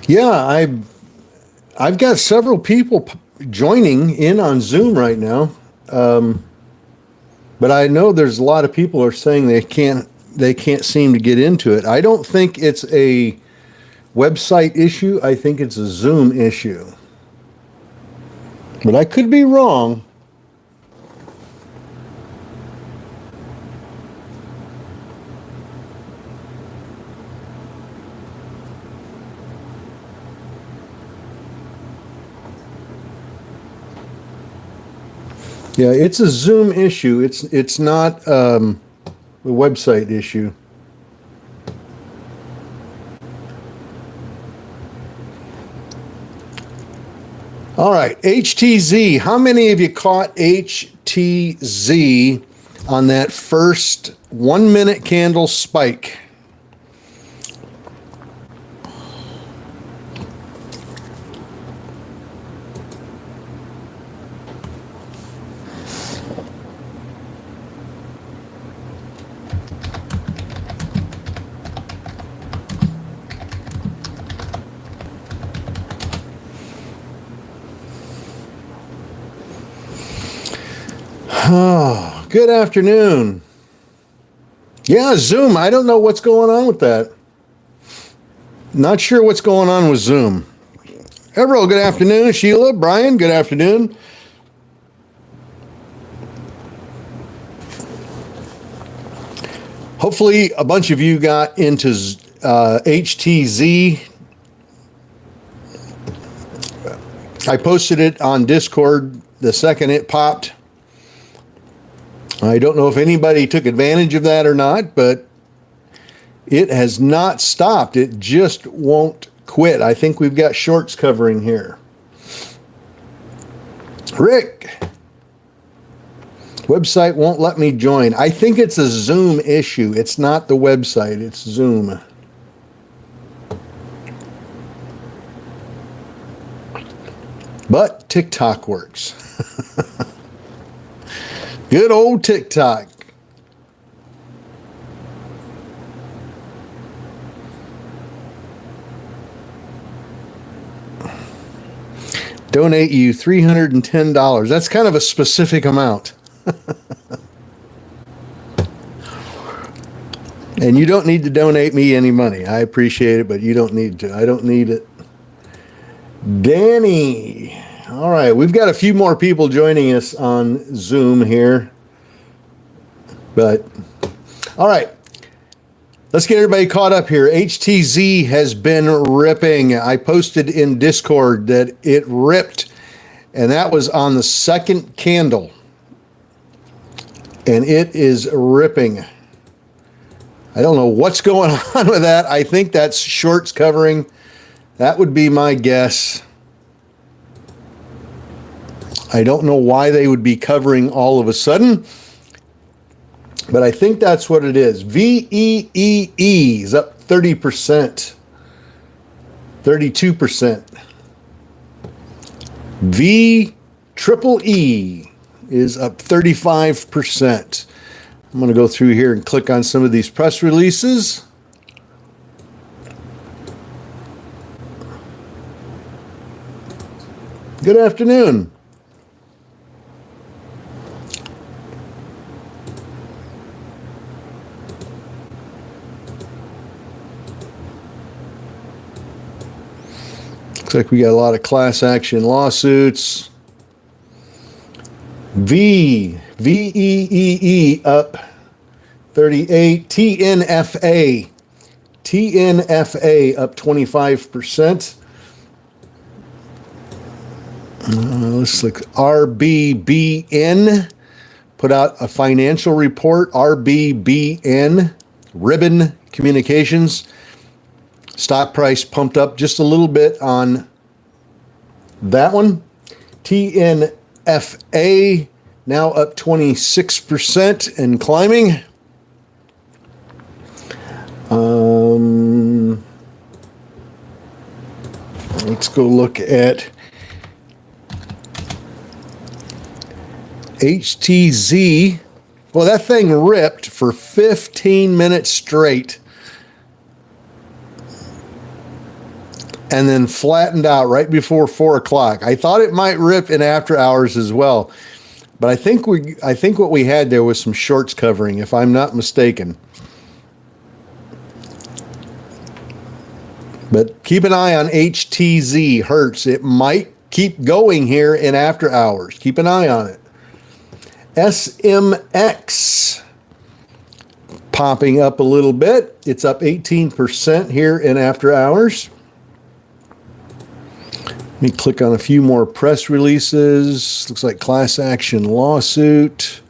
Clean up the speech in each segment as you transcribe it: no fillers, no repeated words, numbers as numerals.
Yeah, I've got several people joining in on Zoom right now, but I know there's a lot of people are saying they can't seem to get into it. I don't think it's a website issue. I think it's a Zoom issue, but I could be wrong. Yeah, it's a Zoom issue. It's not a website issue. All right, HTZ. How many of you caught HTZ on that first 1 minute candle spike? Oh, good afternoon. Yeah, Zoom. I don't know what's going on with that. Not sure what's going on with Zoom. Everell, good afternoon. Sheila, Brian, good afternoon. Hopefully, a bunch of you got into HTZ. I posted it on Discord the second it popped. I don't know if anybody took advantage of that or not, but it has not stopped. It just won't quit. I think we've got shorts covering here. Rick, website won't let me join. I think it's a Zoom issue. It's not the website, it's Zoom. But TikTok works. Good old TikTok. Donate you $310. That's kind of a specific amount. And you don't need to donate me any money. I appreciate it, but you don't need to. I don't need it. Danny. All right, we've got a few more people joining us on Zoom here. But, all right, let's get everybody caught up here. HTZ has been ripping. I posted in Discord that it ripped, and that was on the second candle. And it is ripping. I don't know what's going on with that. I think that's shorts covering. That would be my guess. I don't know why they would be covering all of a sudden, but I think that's what it is. VEEE is up 30%, 32%. VEEE is up 35%. I'm going to go through here and click on some of these press releases. Good afternoon. Looks like we got a lot of class action lawsuits. VEEE up 38. TNFA up 25%. Let's look. RBBN put out a financial report. RBBN, Ribbon Communications. Stock price pumped up just a little bit on that one. TNFA now up 26% and climbing. Let's go look at HTZ. Well, that thing ripped for 15 minutes straight. and then flattened out right before 4 o'clock. I thought it might rip in after hours as well, but I think what we had there was some shorts covering, if I'm not mistaken. But keep an eye on HTZ, Hertz. It might keep going here in after hours. Keep an eye on it. SMX popping up a little bit. It's up 18% here in after hours. Let me click on a few more press releases. Looks like class action lawsuit.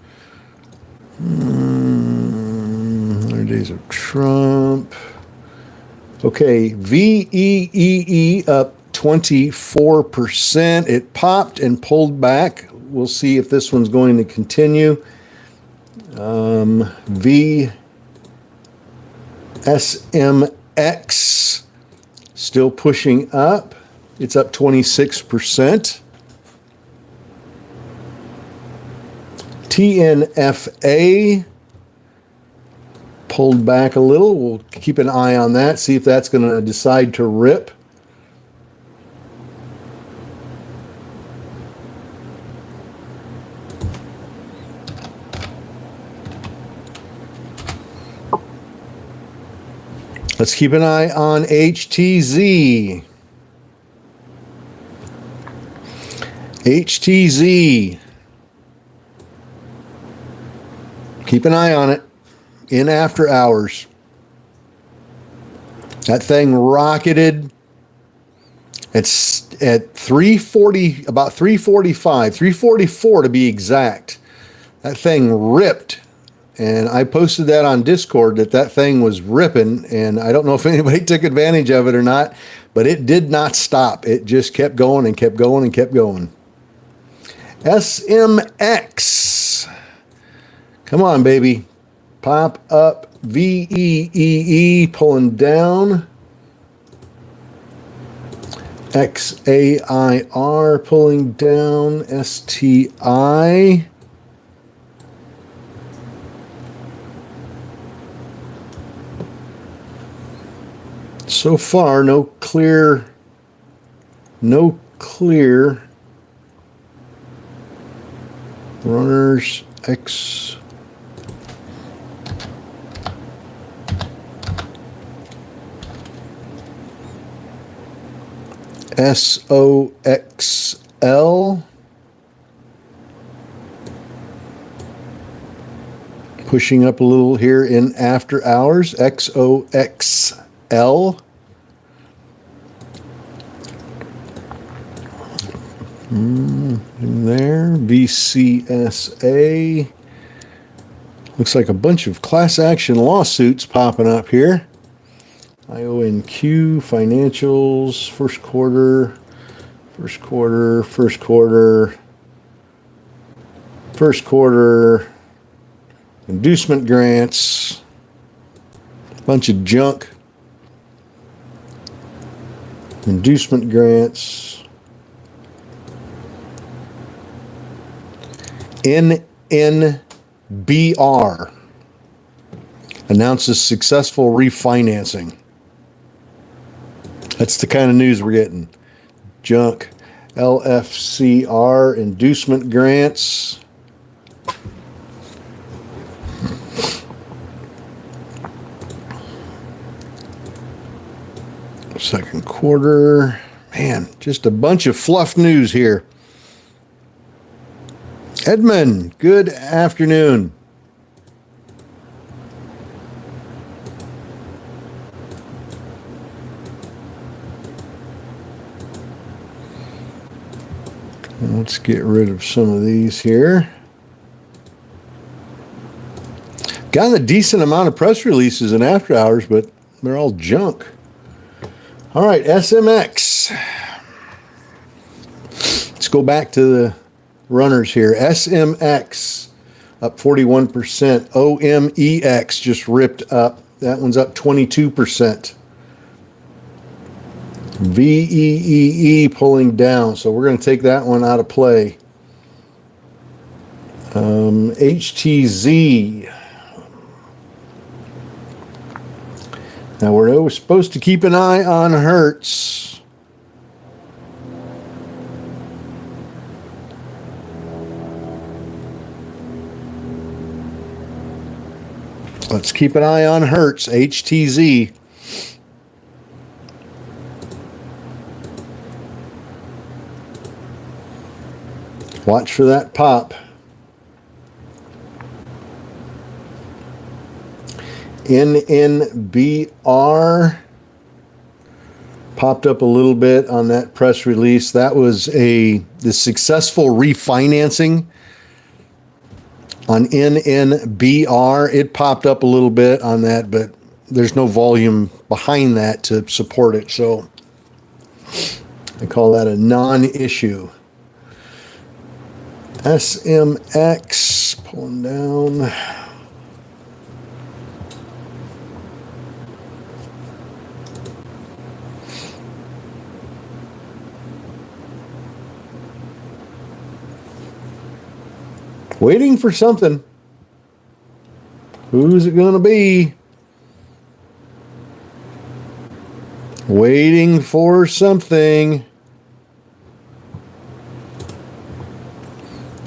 100 days of Trump. Okay, VEEE up 24%. It popped and pulled back. We'll see if this one's going to continue. VSMX still pushing up. It's up 26%. TNFA pulled back a little. We'll keep an eye on that, see if that's going to decide to rip. Let's keep an eye on HTZ. HTZ. Keep an eye on it in after hours. That thing rocketed. It's at 340, about 345, 344 to be exact. That thing ripped. And I posted that on Discord that thing was ripping, and I don't know if anybody took advantage of it or not, but it did not stop. It just kept going and kept going and kept going. SMX. Come on, baby. Pop up. VEEE pulling down. XAIR pulling down. STI. So far, no clear runners. X. SOXL. Pushing up a little here in after hours. XOXL. There. VCSA. Looks like a bunch of class action lawsuits popping up here. IONQ, financials, first quarter, inducement grants, bunch of junk, inducement grants, NNBR announces successful refinancing. That's the kind of news we're getting. Junk. LFCR inducement grants. Second quarter. Man, just a bunch of fluff news here. Edmund, good afternoon. Let's get rid of some of these here. Gotten a decent amount of press releases in after hours, but they're all junk. All right, SMX. Let's go back to the runners here. SMX up 41%. OMEX just ripped up. That one's up 22%. VEEE pulling down, so we're going to take that one out of play. HTZ. Now we're supposed to keep an eye on Hertz. Let's keep an eye on Hertz, HTZ. Watch for that pop. NNBR popped up a little bit on that press release. That was the successful refinancing on NNBR. It popped up a little bit on that, but there's no volume behind that to support it. So I call that a non-issue. SMX pulling down. Waiting for something. Who's it going to be? Waiting for something.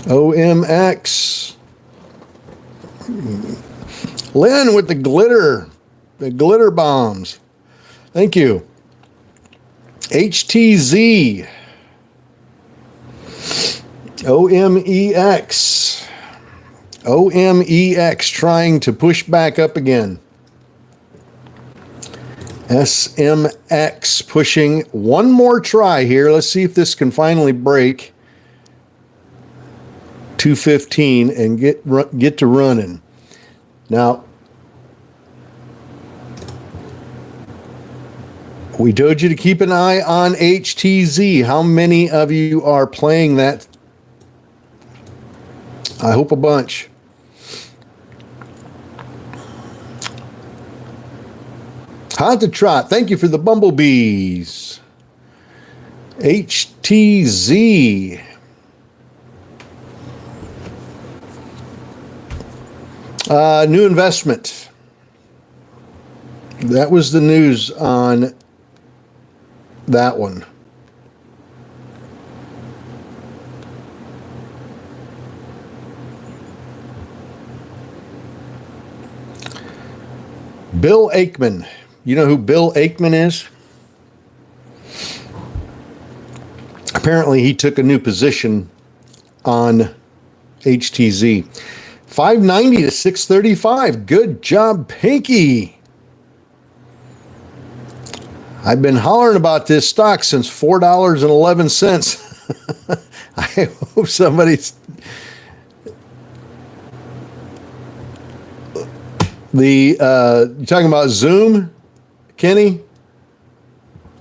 OMX. Lynn with the glitter bombs. Thank you. HTZ. OMEX. OMEX trying to push back up again. SMX pushing one more try here. Let's see if this can finally break 215 and get to running. Now, we told you to keep an eye on HTZ. How many of you are playing that? I hope a bunch. Hot to Trot, thank you for the bumblebees. HTZ. New investment. That was the news on that one. Bill Ackman. You know who Bill Ackman is? Apparently he took a new position on HTZ. 590 to 635. Good job, Pinky. I've been hollering about this stock since $4.11. I hope somebody's... You talking about Zoom, Kenny?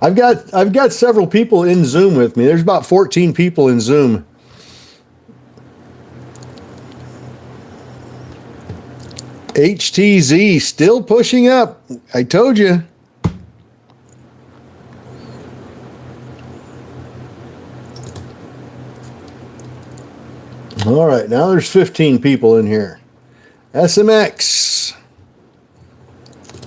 I've got several people in Zoom with me. There's about 14 people in Zoom. HTZ still pushing up. I told you. All right, now there's 15 people in here. SMX.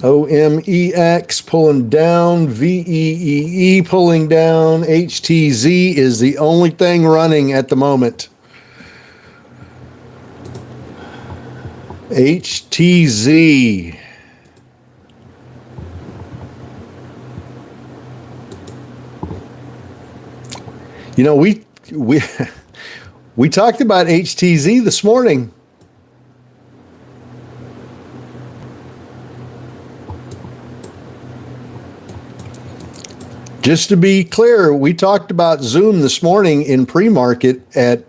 OMEX pulling down. VEEE pulling down. HTZ is the only thing running at the moment. HTZ. You know, we talked about HTZ this morning. Just to be clear, we talked about Zoom this morning in pre-market at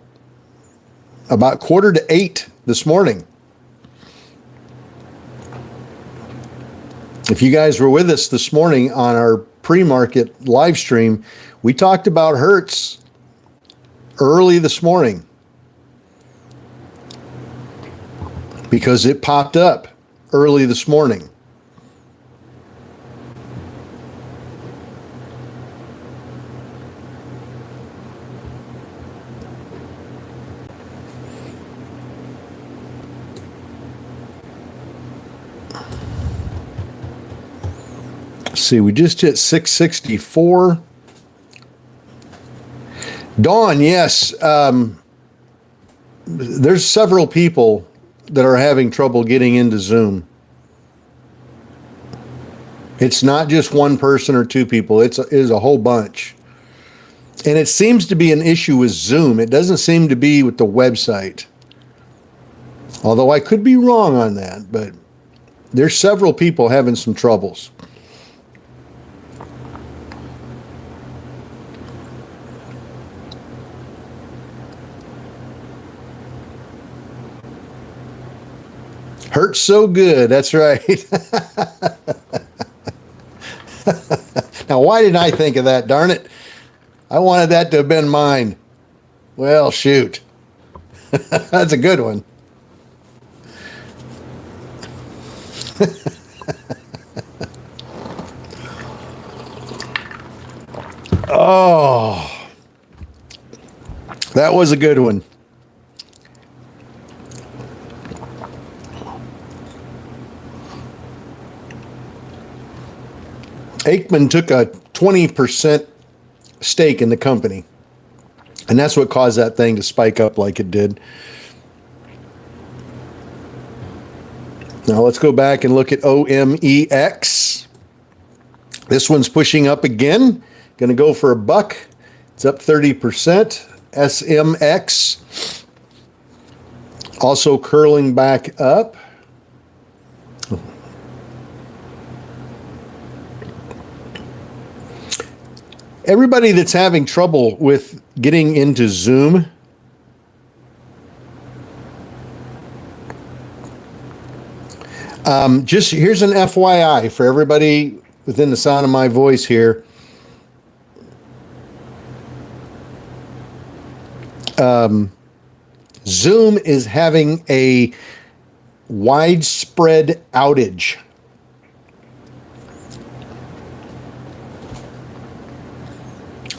about 7:45 this morning. If you guys were with us this morning on our pre-market live stream, we talked about Hertz early this morning because it popped up early this morning. See, we just hit 664. Dawn, yes. There's several people that are having trouble getting into Zoom. It's not just one person or two people. It is a whole bunch. And it seems to be an issue with Zoom. It doesn't seem to be with the website. Although I could be wrong on that, but there's several people having some troubles. Hurts so good. That's right. Now, why didn't I think of that? Darn it. I wanted that to have been mine. Well, shoot. That's a good one. Oh, that was a good one. Aikman took a 20% stake in the company, and that's what caused that thing to spike up like it did. Now let's go back and look at OMEX. This one's pushing up again. Going to go for $1. It's up 30%. SMX also curling back up. Everybody that's having trouble with getting into Zoom, just here's an FYI for everybody within the sound of my voice here. Zoom is having a widespread outage.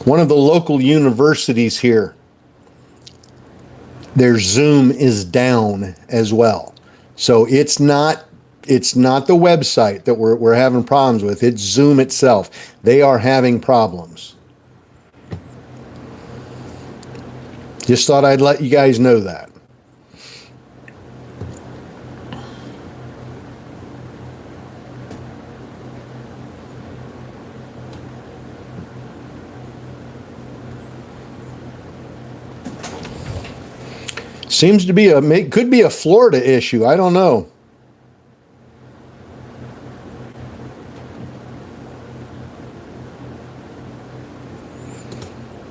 One of the local universities here, their Zoom is down as well. So it's not the website that we're having problems with. It's Zoom itself. They are having problems. Just thought I'd let you guys know that. Seems to be could be a Florida issue. I don't know.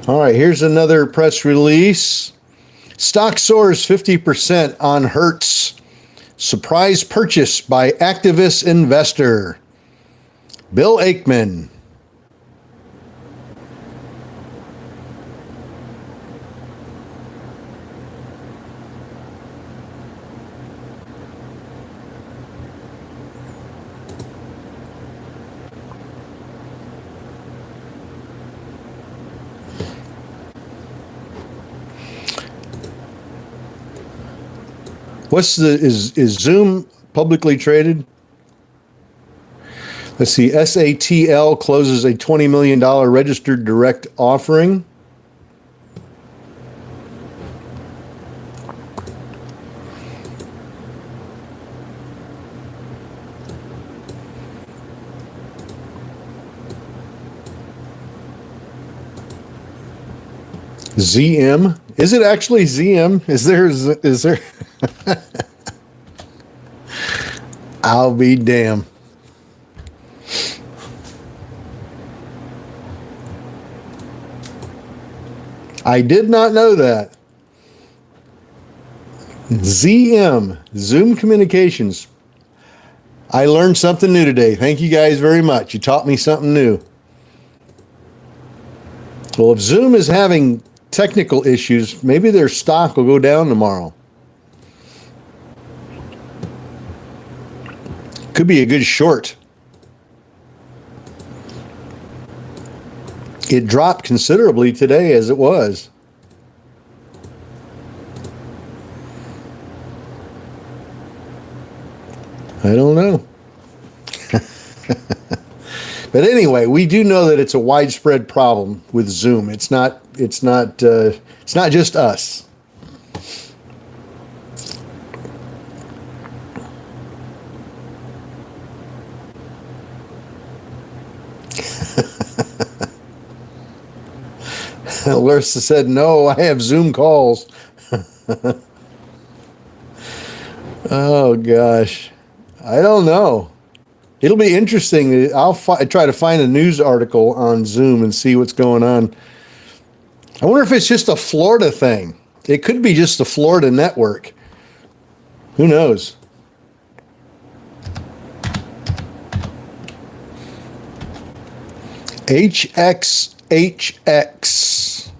All right, here's another press release. Stock soars 50% on Hertz. Surprise purchase by activist investor Bill Ackman. Is Zoom publicly traded? Let's see. SATL closes a $20 million registered direct offering. ZM. Is it actually ZM? Is there? I'll be damned. I did not know that. ZM, Zoom Communications. I learned something new today. Thank you guys very much. You taught me something new. Well, if Zoom is having technical issues, maybe their stock will go down tomorrow. Could be a good short. It dropped considerably today as it was. I don't know. But anyway, we do know that it's a widespread problem with Zoom. It's not just us. Larissa said, no, I have Zoom calls. Oh, gosh. I don't know. It'll be interesting. I'll try to find a news article on Zoom and see what's going on. I wonder if it's just a Florida thing. It could be just the Florida network. Who knows? HXHX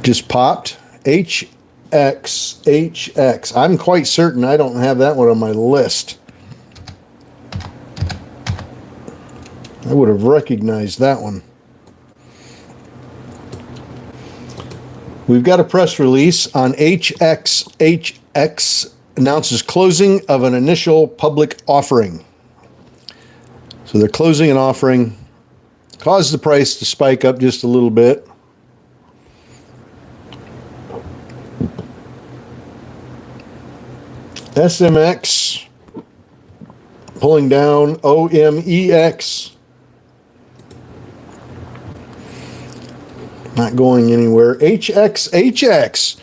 just popped. HXHX. I'm quite certain I don't have that one on my list. I would have recognized that one. We've got a press release on HXHX announces closing of an initial public offering. So they're closing an offering, caused the price to spike up just a little bit. SMX pulling down. OMEX not going anywhere. HXHX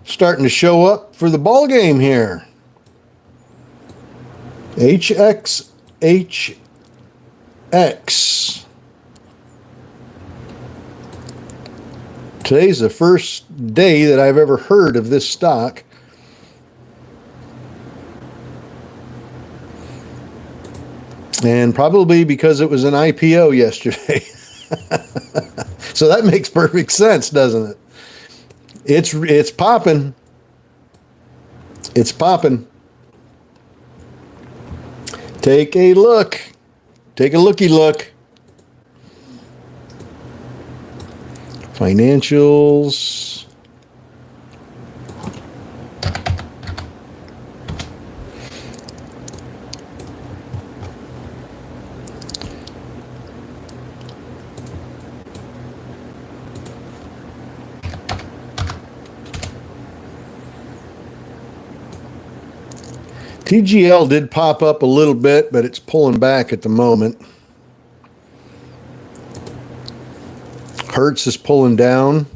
starting to show up for the ball game here. HXHX. Today's the first day that I've ever heard of this stock. And probably because it was an IPO yesterday. So that makes perfect sense, doesn't it? It's popping. It's popping. Take a look. Take a looky look. Financials. TGL did pop up a little bit, but it's pulling back at the moment. Hertz is pulling down.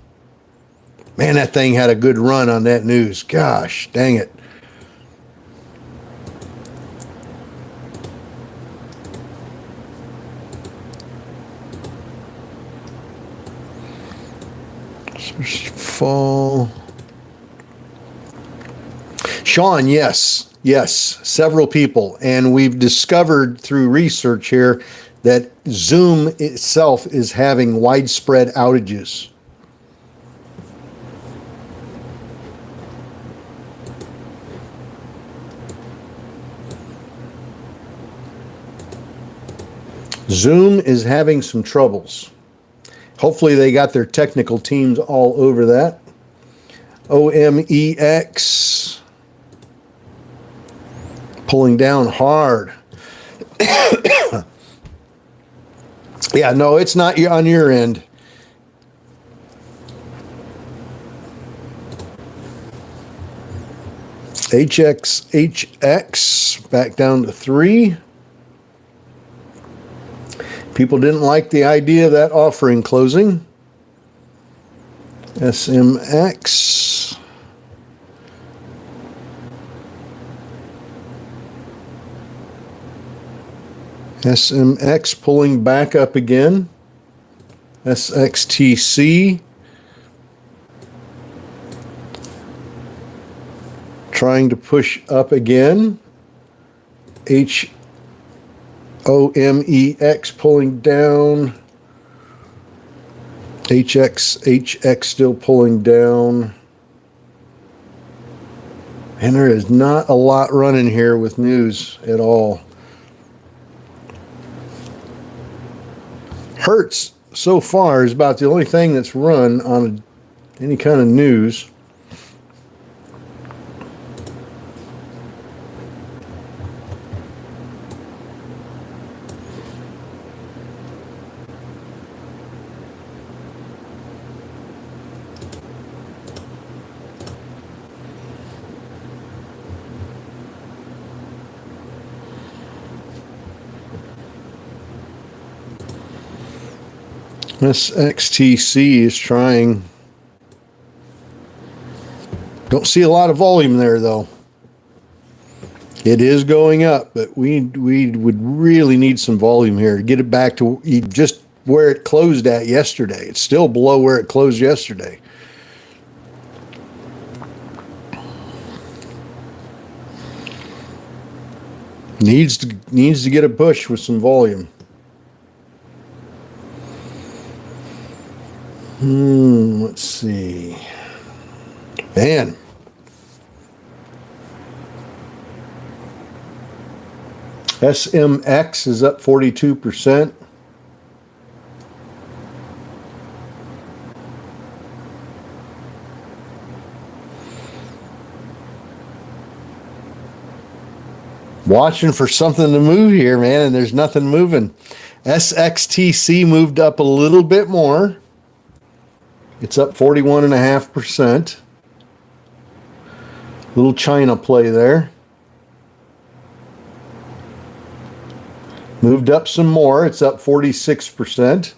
Man, that thing had a good run on that news. Gosh, dang it. Fall. Sean, yes, several people. And we've discovered through research here that Zoom itself is having widespread outages. Zoom is having some troubles. Hopefully they got their technical teams all over that. OMEX pulling down hard. Yeah, no, it's not on your end. HXHX back down to 3. People didn't like the idea of that offering closing. SMX. SMX pulling back up again. SXTC trying to push up again. HOMEX pulling down. HX still pulling down. And there is not a lot running here with news at all. Hertz so far is about the only thing that's run on any kind of news. SXTC is trying. Don't see a lot of volume there, though. It is going up, but we would really need some volume here to get it back to just where it closed at yesterday. It's still below where it closed yesterday. Needs to get a push with some volume. Let's see. Man. SMX is up 42%. Watching for something to move here, man, and there's nothing moving. SXTC moved up a little bit more. It's up 41.5%. Little China play there. Moved up some more. It's up 46%.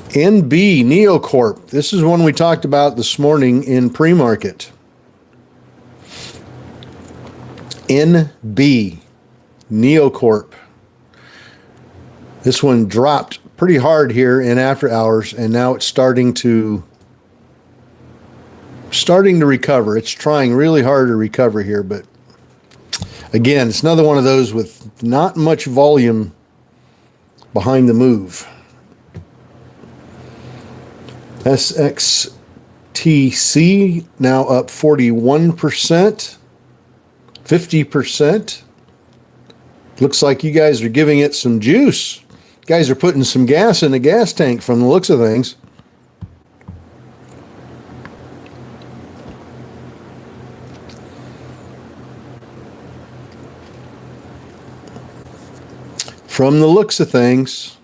NB Neocorp. This is one we talked about this morning in pre-market. NB Neocorp. This one dropped pretty hard here in after hours, and now it's starting to recover. It's trying really hard to recover here, but again, it's another one of those with not much volume behind the move. SXTC now up 41%, 50%. Looks like you guys are giving it some juice. You guys are putting some gas in the gas tank from the looks of things. From the looks of things.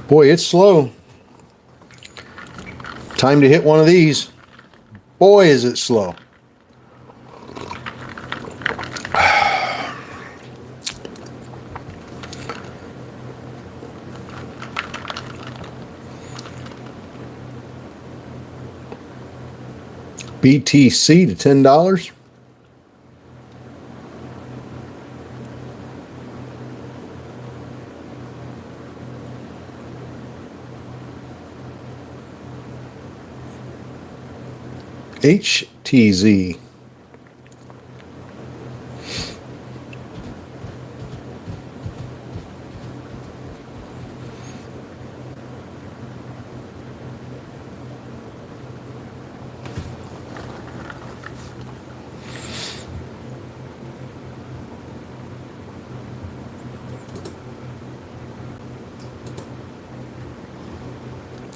Boy, it's slow. Time to hit one of these. Boy, is it slow. BTC to $10. HTZ.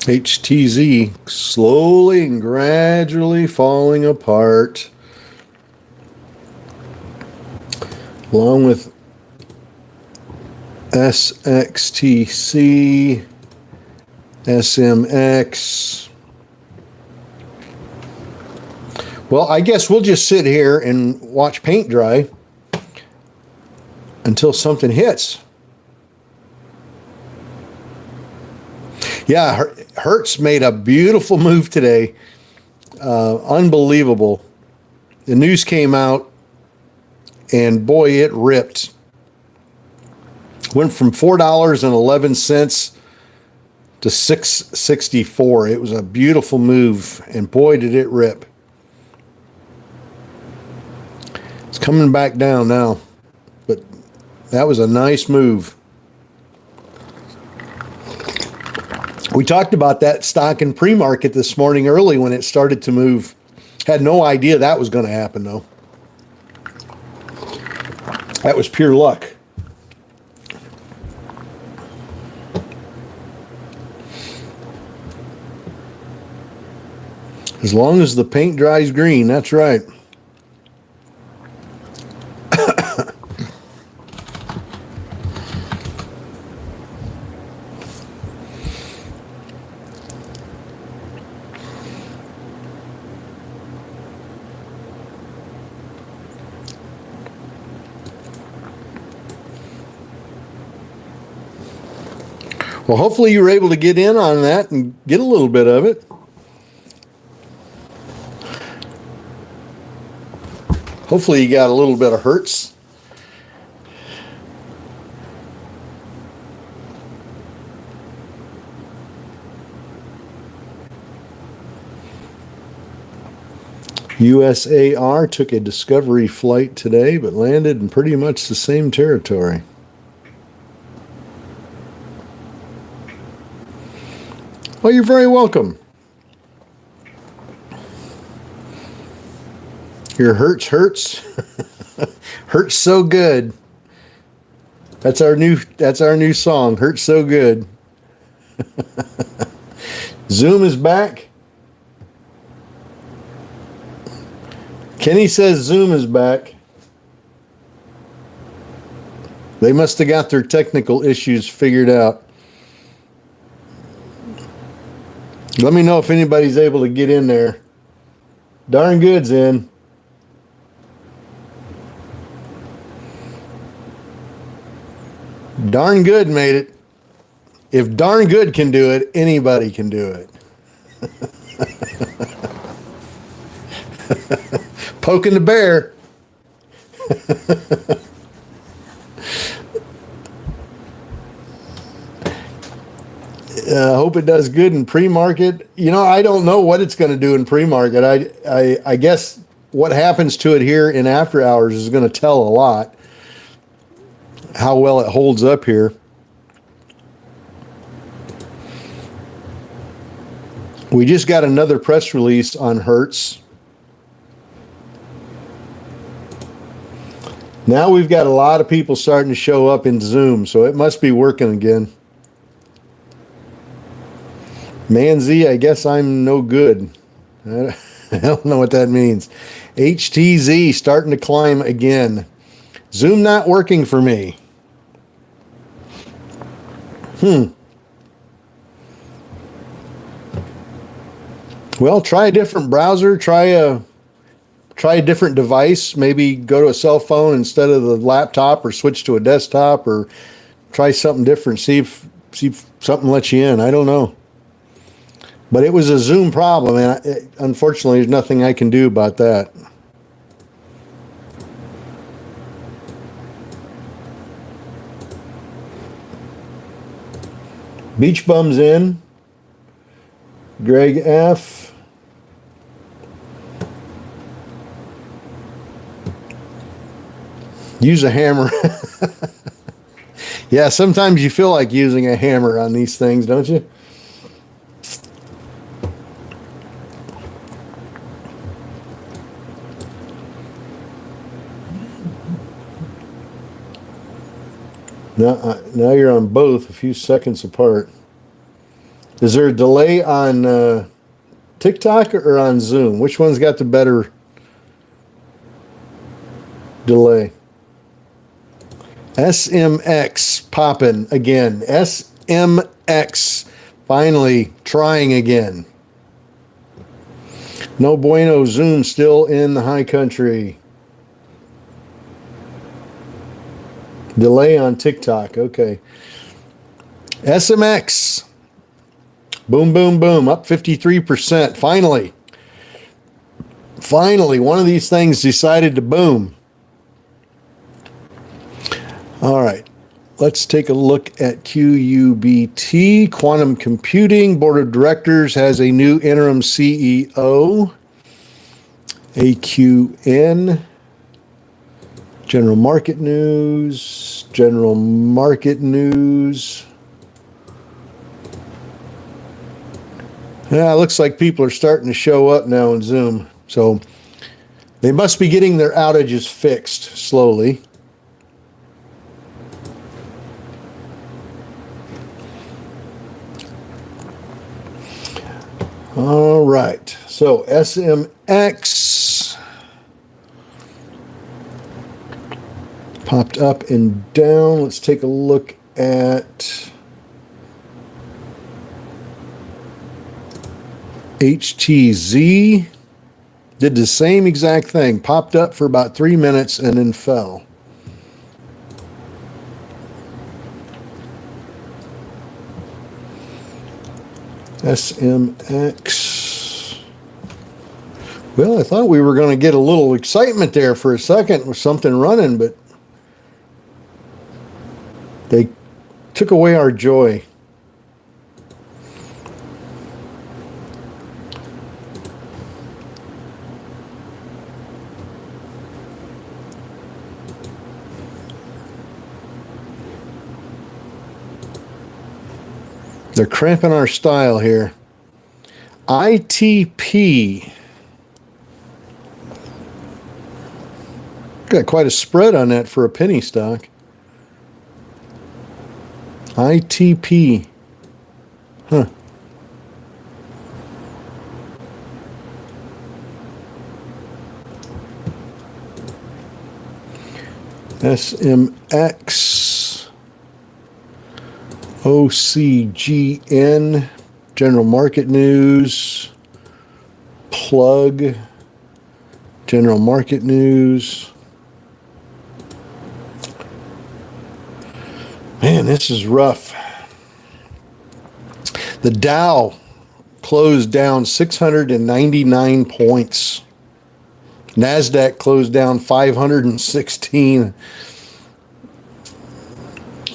HTZ slowly and gradually falling apart, along with SXTC, SMX. Well, I guess we'll just sit here and watch paint dry until something hits. Yeah, Hertz made a beautiful move today. Unbelievable. The news came out, and boy, it ripped. Went from $4.11 to $6.64. It was a beautiful move, and boy, did it rip. It's coming back down now, but that was a nice move. We talked about that stock in pre-market this morning early when it started to move. Had no idea that was going to happen, though. That was pure luck. As long as the paint dries green, that's right. Well, hopefully you were able to get in on that and get a little bit of it. Hopefully you got a little bit of Hertz. USAR took a discovery flight today, but landed in pretty much the same territory. Well, you're very welcome. Your Hertz hurts so good. That's our new song, Hurts So Good. Zoom is back. Kenny says Zoom is back. They must have got their technical issues figured out. Let me know if anybody's able to get in there. Darn Good's in. Darn Good made it. If Darn Good can do it, anybody can do it. Poking the bear. I hope it does good in pre-market. You know, I don't know what it's going to do in pre-market. I guess what happens to it here in after hours is going to tell a lot. How well it holds up here. We just got another press release on Hertz. Now we've got a lot of people starting to show up in Zoom, so it must be working again. Manzi, I guess I'm no good. I don't know what that means. HTZ starting to climb again. Zoom not working for me. Well, try a different browser. Try a different device. Maybe go to a cell phone instead of the laptop, or switch to a desktop, or try something different. See if something lets you in. I don't know. But it was a Zoom problem, and unfortunately, there's nothing I can do about that. Beach Bum's in. Greg F. Use a hammer. Yeah, sometimes you feel like using a hammer on these things, don't you? Now you're on both a few seconds apart. Is there a delay on TikTok or on Zoom? Which one's got the better delay? SMX popping again. SMX finally trying again. No bueno, Zoom still in the high country. Delay on TikTok. Okay. SMX. Boom, boom, boom. Up 53%. Finally. Finally, one of these things decided to boom. All right. Let's take a look at QUBT. Quantum Computing Board of Directors has a new interim CEO. AQN. General market news. General market news. Yeah, it looks like people are starting to show up now in Zoom. So they must be getting their outages fixed slowly. All right. So SMX popped up and down. Let's take a look at HTZ. Did the same exact thing. Popped up for about 3 minutes and then fell. SMX. Well, I thought we were going to get a little excitement there for a second with something running, but they took away our joy. They're cramping our style here. ITP. Got quite a spread on that for a penny stock. ITP. Huh. SMX. OCGN. General Market News. Plug. General Market News. Man, this is rough. The Dow closed down 699 points. NASDAQ closed down 516.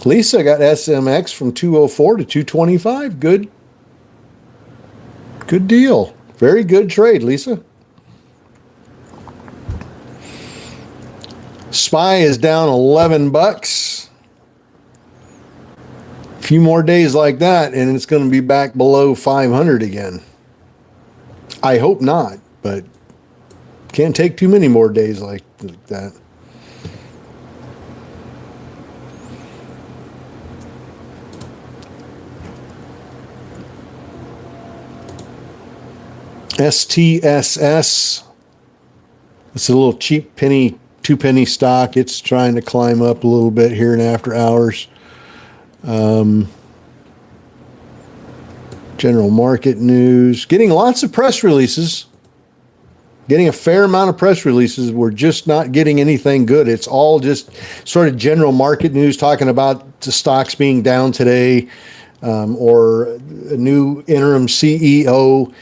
Lisa got SMX from 204 to 225. Good deal. Very good trade, Lisa. SPY is down 11 bucks. A few more days like that and it's going to be back below 500 again. I hope not, but can't take too many more days like that. STSS. It's a little cheap penny, 2 penny stock. It's trying to climb up a little bit here in after hours. General Market News. Getting lots of press releases. Getting a fair amount of press releases. We're just not getting anything good. It's all just sort of general market news talking about the stocks being down today, or a new interim CEO.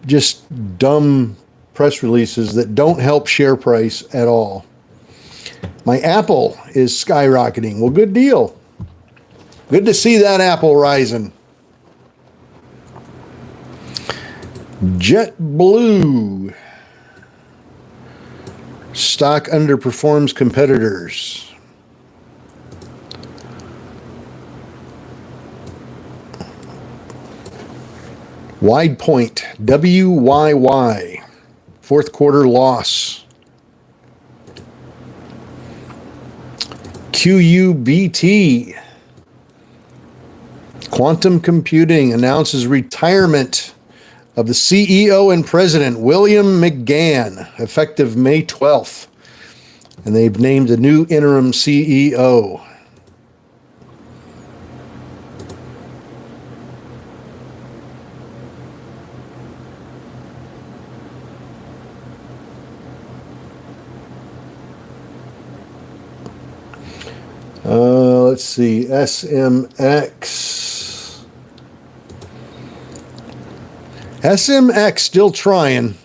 Just dumb press releases that don't help share price at all. My Apple is skyrocketing. Well, good deal. Good to see that Apple rising. JetBlue. Stock underperforms competitors. WidePoint, WYY, fourth quarter loss. QUBT, Quantum Computing announces retirement of the CEO and president, William McGann, effective May 12th. And they've named a new interim CEO. Let's see, SMX. SMX still trying.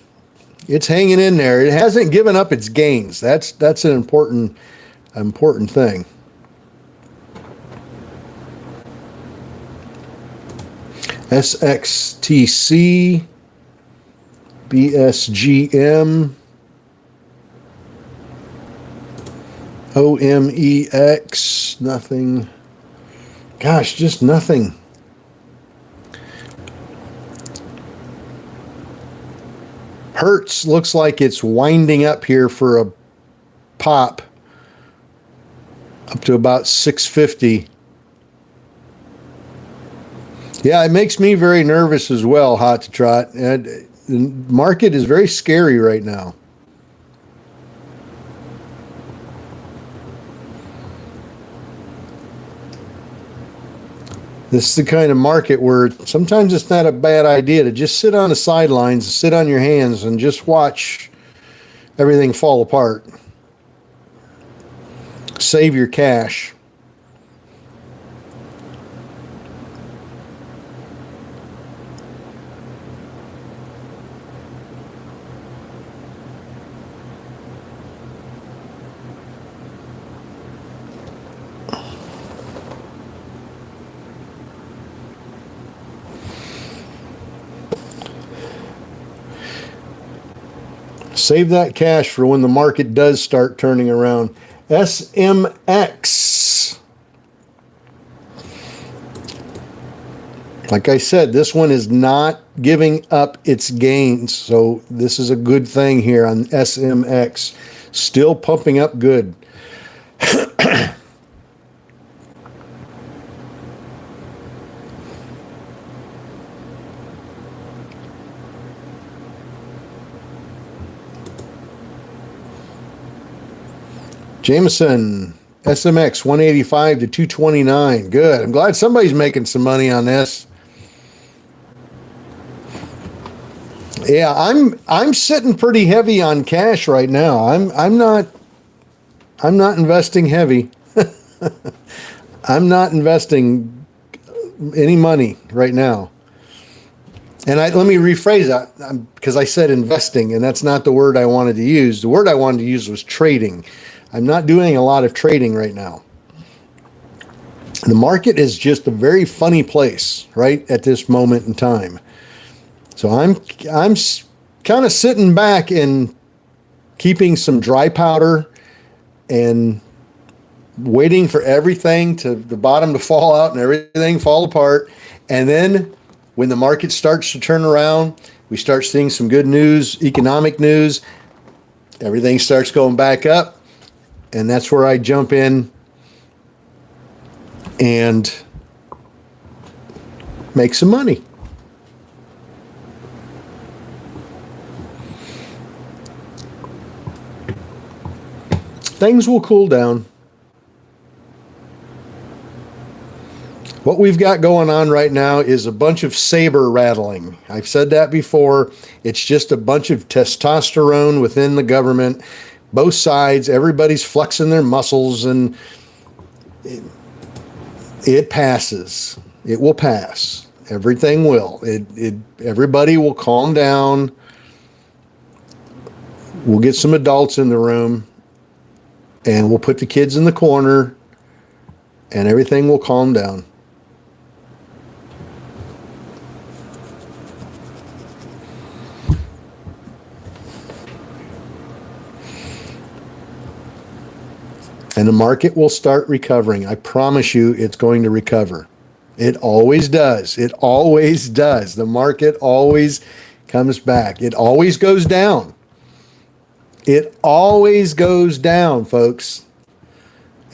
It's hanging in there. It hasn't given up its gains. That's an important thing. SXTC, BSGM, OMEX, nothing. Gosh, just nothing. Hertz looks like it's winding up here for a pop up to about 650. Yeah, it makes me very nervous as well, Hot to Trot. And the market is very scary right now. This is the kind of market where sometimes it's not a bad idea to just sit on the sidelines, sit on your hands, and just watch everything fall apart. Save your cash. Save that cash for when the market does start turning around. SMX. Like I said, this one is not giving up its gains. So this is a good thing here on SMX. Still pumping up good. Jameson, SMX 185 to 229. Good. I'm glad somebody's making some money on this. Yeah, I'm sitting pretty heavy on cash right now. I'm not investing heavy. I'm not investing any money right now. And let me rephrase that because I said investing, and that's not the word I wanted to use. The word I wanted to use was trading. I'm not doing a lot of trading right now. The market is just a very funny place right at this moment in time. So I'm kind of sitting back and keeping some dry powder and waiting for everything to the bottom to fall out and everything fall apart. And then when the market starts to turn around, we start seeing some good news, economic news, everything starts going back up. And that's where I jump in and make some money. Things will cool down. What we've got going on right now is a bunch of saber rattling. I've said that before. It's just a bunch of testosterone within the government. Both sides, everybody's flexing their muscles, and it passes. It will pass. Everything will. Everybody will calm down. We'll get some adults in the room, and we'll put the kids in the corner, and everything will calm down. And the market will start recovering. I promise you it's going to recover. It always does. It always does. The market always comes back. It always goes down. It always goes down, folks.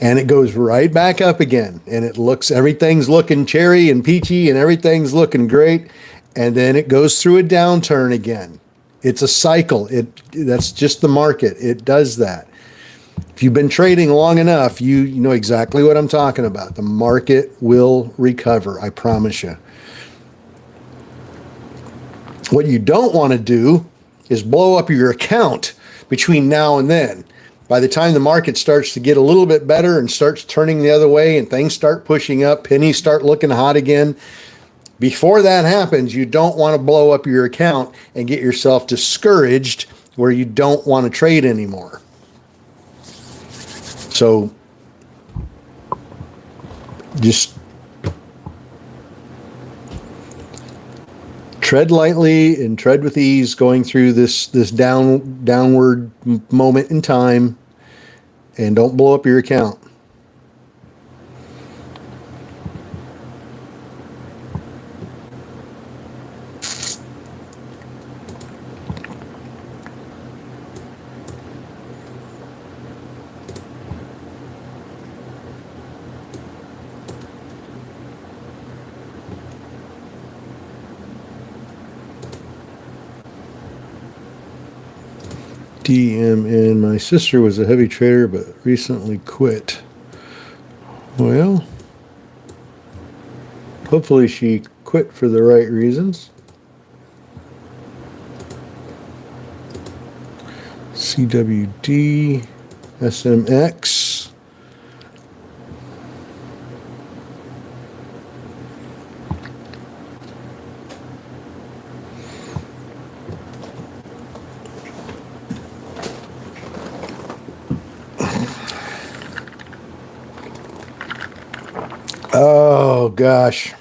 And it goes right back up again. And everything's looking cherry and peachy and everything's looking great. And then it goes through a downturn again. It's a cycle. That's just the market. It does that. If you've been trading long enough, you know exactly what I'm talking about. The market will recover, I promise you. What you don't want to do is blow up your account between now and then. By the time the market starts to get a little bit better and starts turning the other way and things start pushing up, pennies start looking hot again, before that happens, you don't want to blow up your account and get yourself discouraged where you don't want to trade anymore. So just tread lightly and tread with ease going through this downward moment in time, and don't blow up your account. DMN. My sister was a heavy trader but recently quit. Well, hopefully she quit for the right reasons. CWD, SMX. Oh, gosh.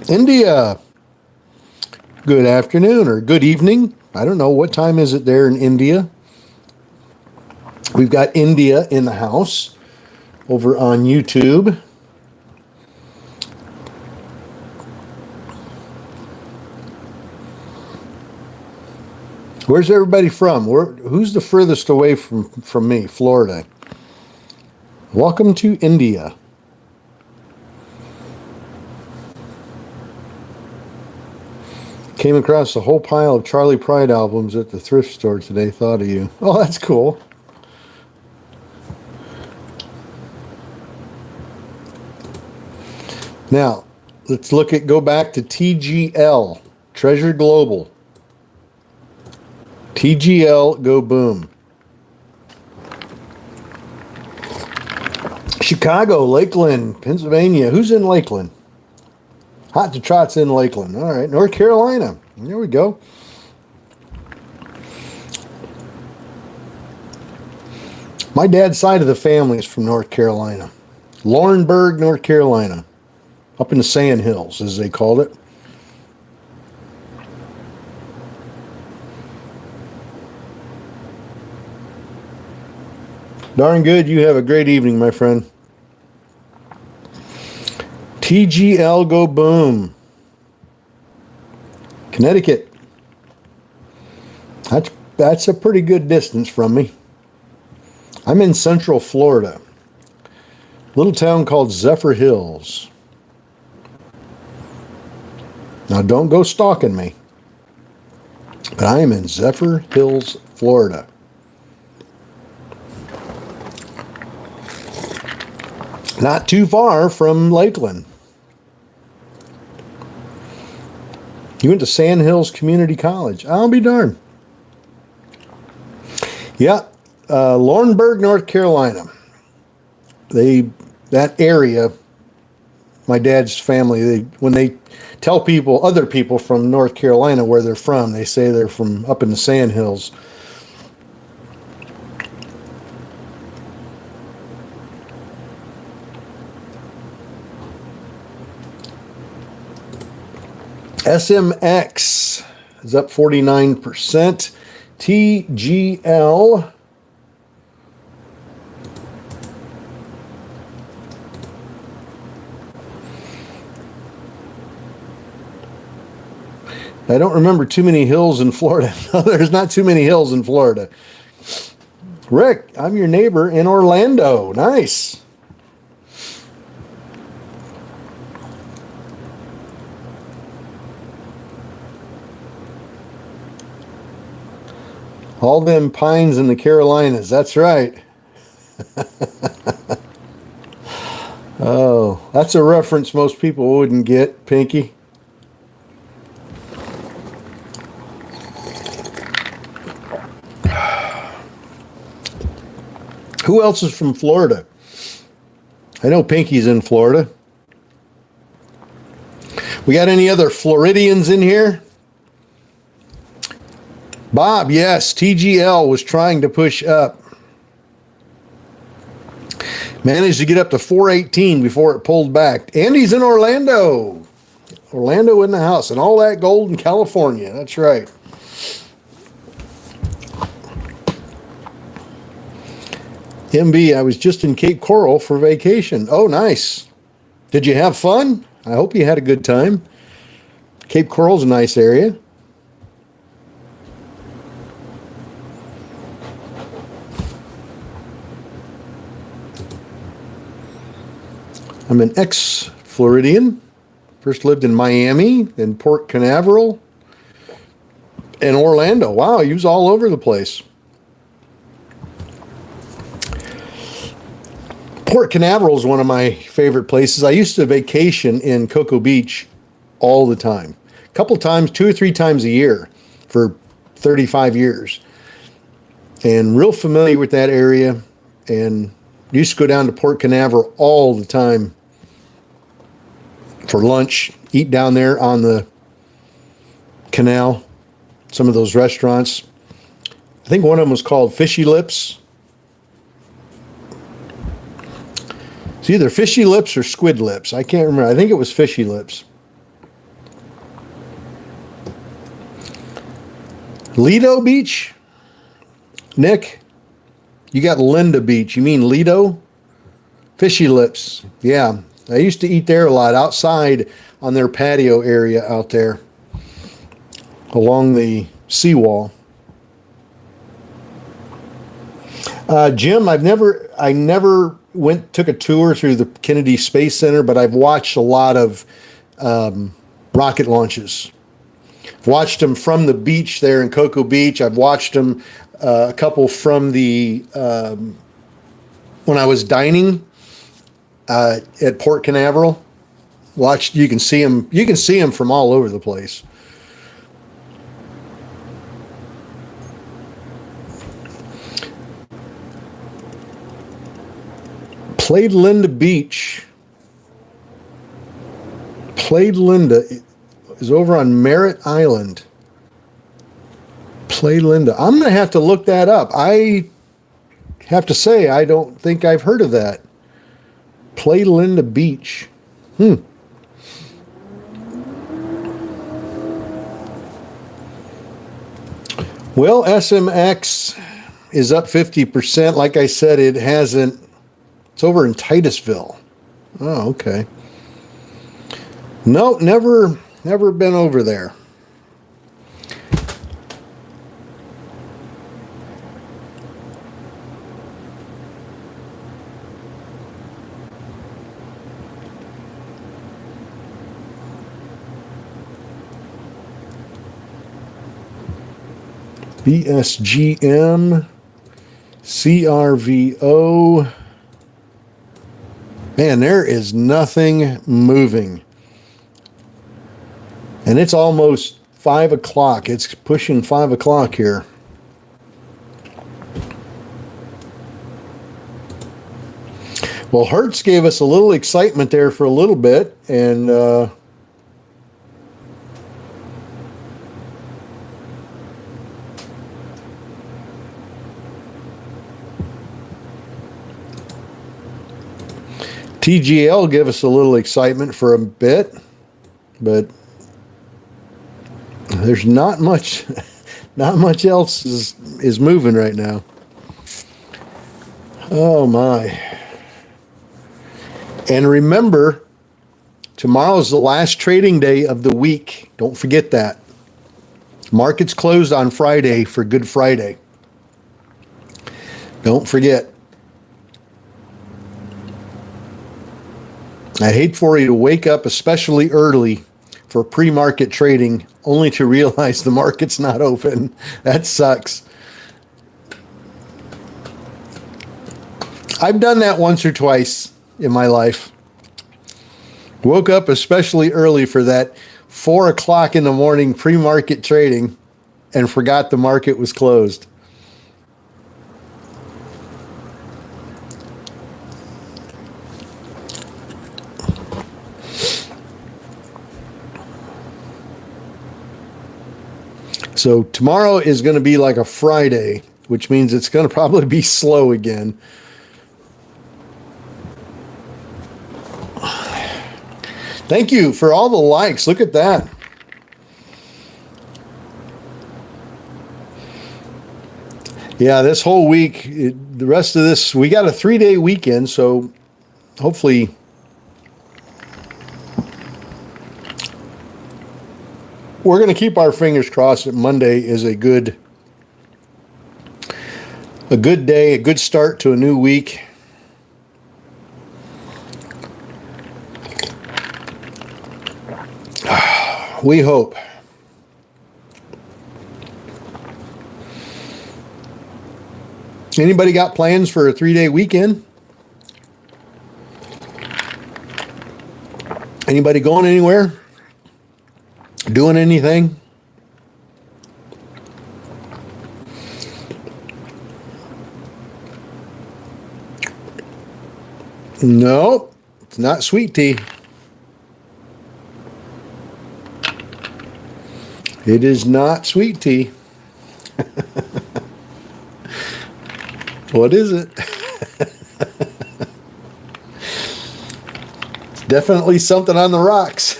India. Good afternoon or good evening. I don't know. What time is it there in India? We've got India in the house over on YouTube. Where's everybody from? Who's the furthest away from me? Florida. Welcome to India. Came across a whole pile of Charlie Pride albums at the thrift store today. Thought of you. Oh, that's cool. Now, let's go back to TGL, Treasure Global. TGL, go boom. Chicago, Lakeland, Pennsylvania. Who's in Lakeland? Hot to Trot's in Lakeland. All right. North Carolina. There we go. My dad's side of the family is from North Carolina. Laurinburg, North Carolina. Up in the Sand Hills, as they called it. Darn good. You have a great evening, my friend. TGL, go boom. Connecticut. That's a pretty good distance from me. I'm in Central Florida. Little town called Zephyr Hills. Now don't go stalking me. But I am in Zephyr Hills, Florida. Not too far from Lakeland. You went to Sand Hills Community College. I'll be darned. Yeah, Laurinburg, North Carolina. That area, my dad's family, when they tell other people from North Carolina where they're from, they say they're from up in the Sand Hills. SMX is up 49%. TGL I don't remember too many hills in Florida. No, there's not too many hills in Florida. Rick, I'm your neighbor in Orlando. Nice. All them pines in the Carolinas. That's right. Oh, that's a reference most people wouldn't get, Pinky. Who else is from Florida? I know Pinky's in Florida. We got any other Floridians in here? Bob, yes, TGL was trying to push up. Managed to get up to 418 before it pulled back. Andy's in Orlando. Orlando in the house, and all that gold in California. That's right. MB, I was just in Cape Coral for vacation. Oh, nice. Did you have fun? I hope you had a good time. Cape Coral's a nice area. I'm an Floridian. First lived in Miami, then Port Canaveral, and Orlando. Wow, he was all over the place. Port Canaveral is one of my favorite places. I used to vacation in Cocoa Beach all the time. A couple times, 2 or 3 times a year for 35 years. And real familiar with that area, and used to go down to Port Canaveral all the time for lunch, eat down there on the canal, some of those restaurants. I think one of them was called Fishy Lips. It's either Fishy Lips or Squid Lips. I can't remember. I think it was Fishy Lips. Lido Beach? Nick? You got Linda Beach. You mean Lido? Fishy Lips. Yeah. I used to eat there a lot outside on their patio area out there along the seawall. Jim, I never took a tour through the Kennedy Space Center, but I've watched a lot of rocket launches. I've watched them from the beach there in Cocoa Beach. I've watched them a couple from the when I was dining at Port Canaveral. You can see them. You can see them from all over the place. Played Linda Beach. Played Linda is over on Merritt Island. Play Linda. I'm going to have to look that up. I have to say, I don't think I've heard of that. Play Linda Beach. Well, SMX is up 50%. Like I said, it hasn't. It's over in Titusville. Oh, okay. No, never been over there. BSGM, CRVO. Man, there is nothing moving. And it's almost 5 o'clock. It's pushing 5 o'clock here. Well, Hertz gave us a little excitement there for a little bit, and TGL gave us a little excitement for a bit, but there's not much else is moving right now. Oh my. And remember, tomorrow's the last trading day of the week. Don't forget that. Markets closed on Friday for Good Friday. Don't forget. I hate for you to wake up especially early for pre-market trading only to realize the market's not open. That sucks. I've done that once or twice in my life. Woke up especially early for that 4 o'clock in the morning pre-market trading and forgot the market was closed. So tomorrow is going to be like a Friday, which means it's going to probably be slow again. Thank you for all the likes. Look at that. Yeah, this whole week, the rest of this, we got a 3-day weekend, so hopefully we're going to keep our fingers crossed that Monday is a good day, a good start to a new week. We hope. Anybody got plans for a 3-day weekend? Anybody going anywhere? Doing anything? No, it's not sweet tea. It is not sweet tea. What is it? It's definitely something on the rocks.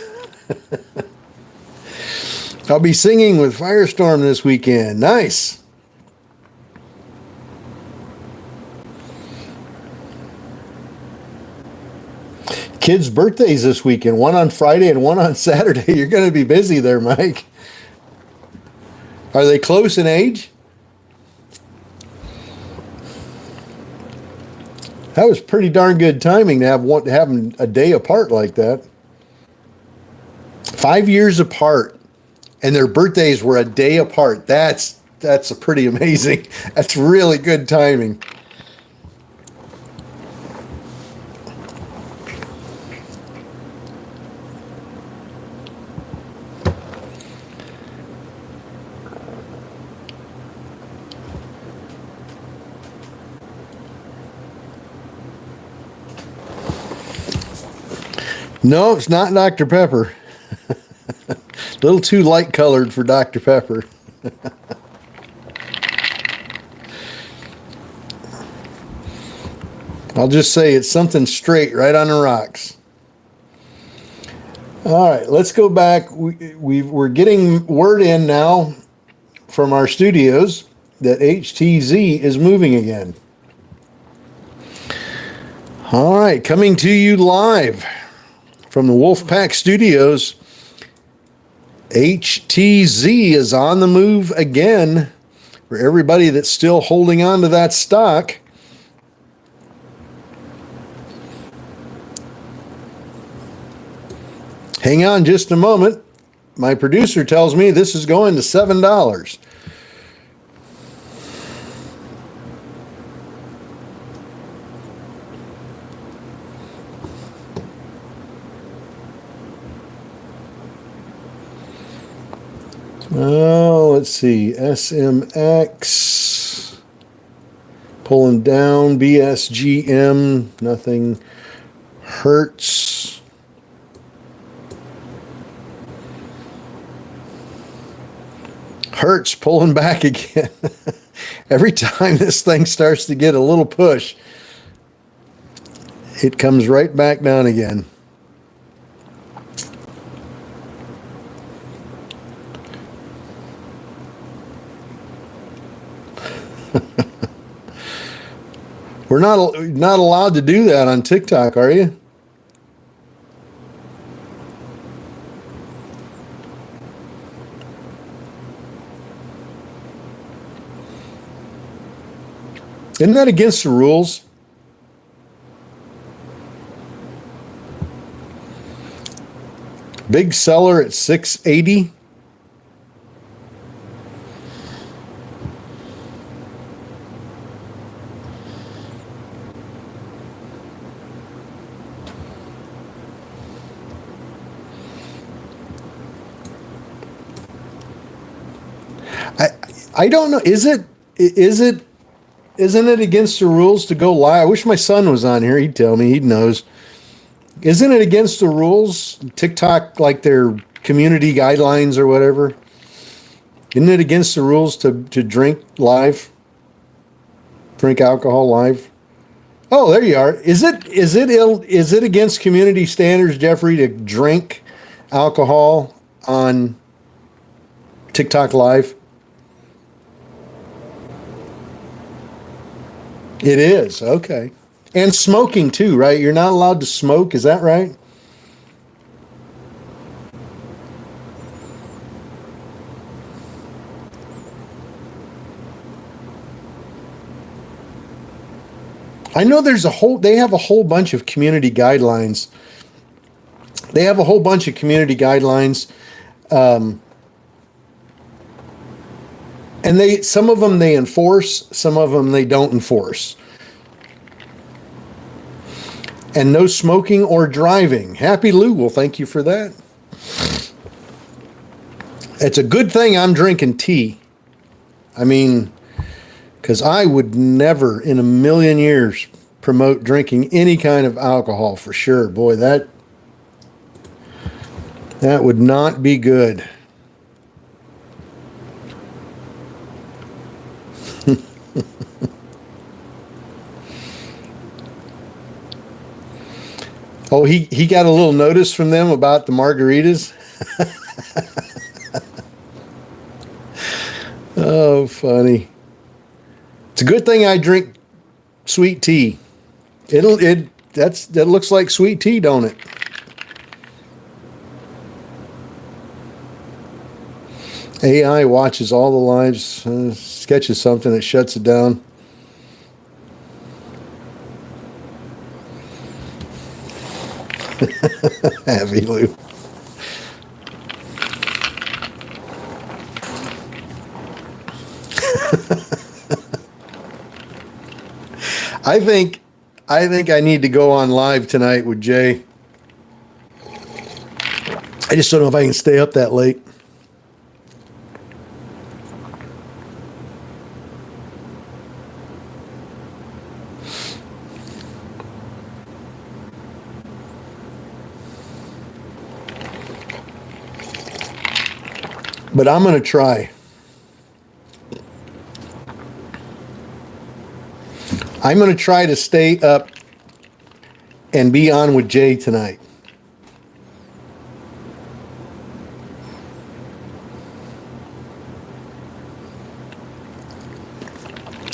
I'll be singing with Firestorm this weekend. Nice. Kids' birthdays this weekend, one on Friday and one on Saturday. You're going to be busy there, Mike. Are they close in age? That was pretty darn good timing to have them a day apart like that. 5 years apart, and their birthdays were a day apart. That's a pretty amazing. That's really good timing. No, it's not Dr. Pepper. A little too light colored for Dr. Pepper. I'll just say it's something straight right on the rocks. All right, let's go back. We're getting word in now from our studios that HTZ is moving again. All right, coming to you live from the Wolfpack Studios, HTZ is on the move again. For everybody that's still holding on to that stock, hang on just a moment. My producer tells me this is going to $7. Oh, let's see. SMX pulling down. BSGM, nothing. Hertz. Hertz pulling back again. Every time this thing starts to get a little push, it comes right back down again. We're not allowed to do that on TikTok, are you? Isn't that against the rules? Big seller at 680. I don't know. Isn't it against the rules to go live? I wish my son was on here. He'd tell me. He knows. Isn't it against the rules? TikTok, like their community guidelines or whatever. Isn't it against the rules to drink live? Drink alcohol live? Oh, there you are. Is it against community standards, Jeffrey, to drink alcohol on TikTok live? It is, okay. And smoking too, right? You're not allowed to smoke, is that right? I know they have a whole bunch of community guidelines. They have a whole bunch of community guidelines And some of them they enforce, some of them they don't enforce. And no smoking or driving. Happy Lou, well, thank you for that. It's a good thing I'm drinking tea. I mean, because I would never in a million years promote drinking any kind of alcohol for sure. Boy, that would not be good. Oh, he got a little notice from them about the margaritas. Oh, funny. It's a good thing I drink sweet tea. That looks like sweet tea, don't it? AI watches all the lives, sketches something, it shuts it down. Happy Lou. I think I need to go on live tonight with Jay. I just don't know if I can stay up that late. But I'm going to try. I'm going to try to stay up and be on with Jay tonight.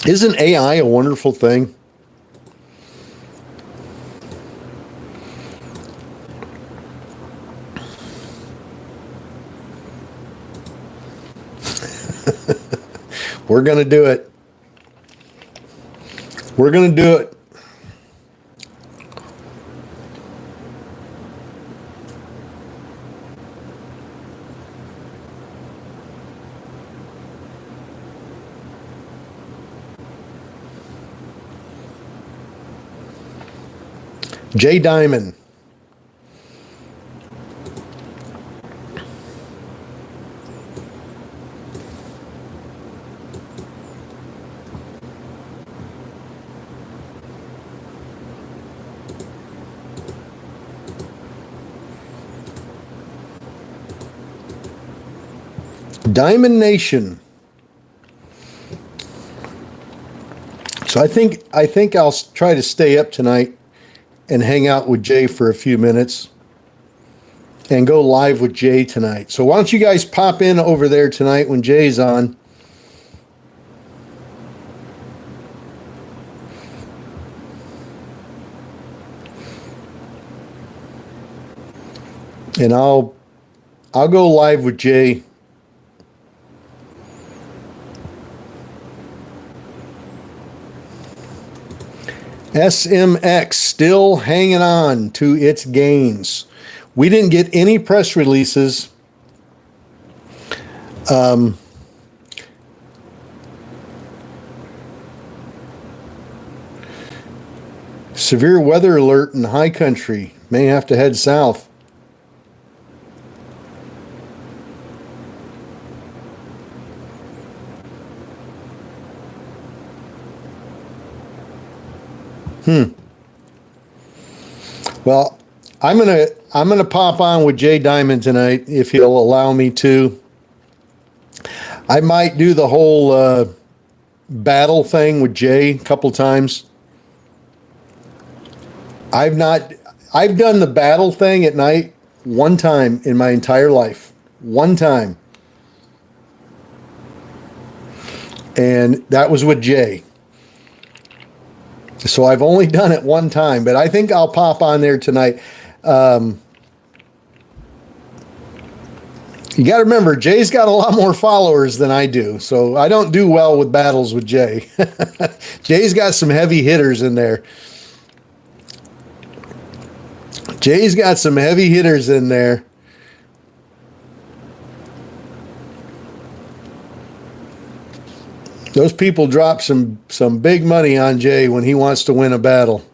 Isn't AI a wonderful thing? We're going to do it. We're going to do it. Jay Diamond. Diamond Nation. So I think I'll try to stay up tonight and hang out with Jay for a few minutes and go live with Jay tonight. So why don't you guys pop in over there tonight when Jay's on? And I'll go live with Jay. SMX still hanging on to its gains. We didn't get any press releases. Severe weather alert in high country. May have to head south. Well, I'm gonna pop on with Jay Diamond tonight if he'll allow me to. I might do the whole battle thing with Jay a couple times. I've done the battle thing at night one time in my entire life. One time. And that was with Jay. So I've only done it one time, but I think I'll pop on there tonight. You got to remember, Jay's got a lot more followers than I do, so I don't do well with battles with Jay. Jay's got some heavy hitters in there. Jay's got some heavy hitters in there. Those people drop some big money on Jay when he wants to win a battle.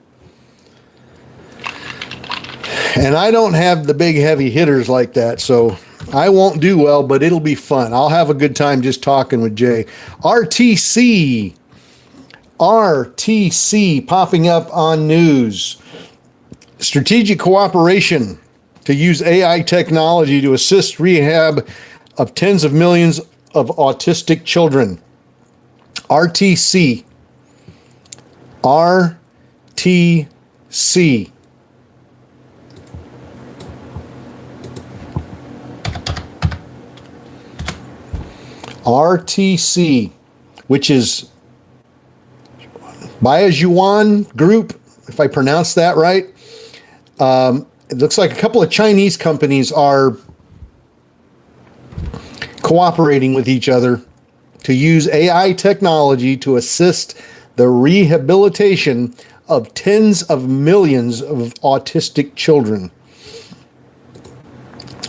And I don't have the big heavy hitters like that, so I won't do well, but it'll be fun. I'll have a good time just talking with Jay. RTC popping up on news. Strategic cooperation to use AI technology to assist rehab of tens of millions of autistic children. RTC. RTC. RTC, which is Baijian Group, if I pronounce that right. It looks like a couple of Chinese companies are cooperating with each other to use AI technology to assist the rehabilitation of tens of millions of autistic children.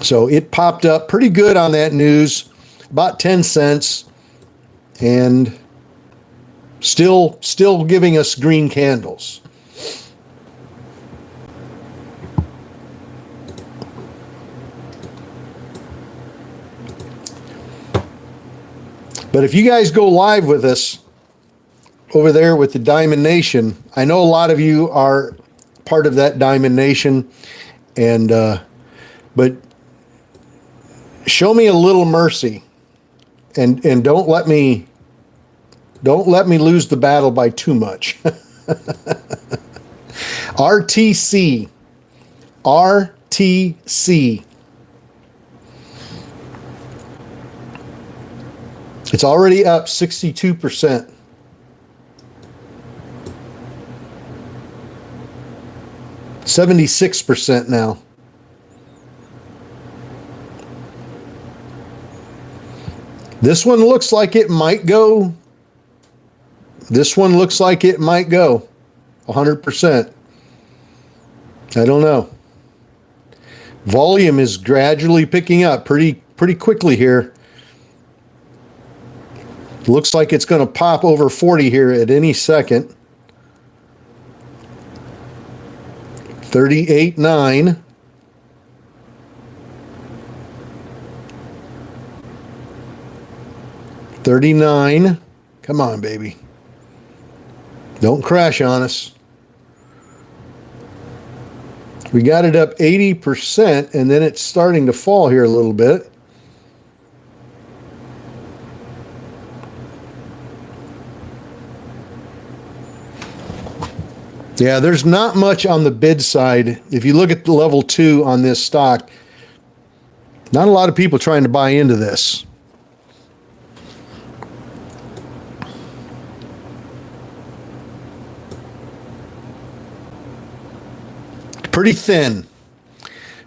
So it popped up pretty good on that news, about 10 cents, and still giving us green candles. But if you guys go live with us over there with the Diamond Nation, I know a lot of you are part of that Diamond Nation, and but show me a little mercy, and don't let me lose the battle by too much. RTC. It's already up 62%. $76 now. This one looks like it might go. This one looks like it might go 100%. I don't know. Volume is gradually picking up pretty quickly here. Looks like it's going to pop over 40 here at any second. 38.9. $39. Come on, baby. Don't crash on us. We got it up 80%, and then it's starting to fall here a little bit. Yeah, there's not much on the bid side. If you look at the level 2 on this stock, not a lot of people trying to buy into this. Pretty thin.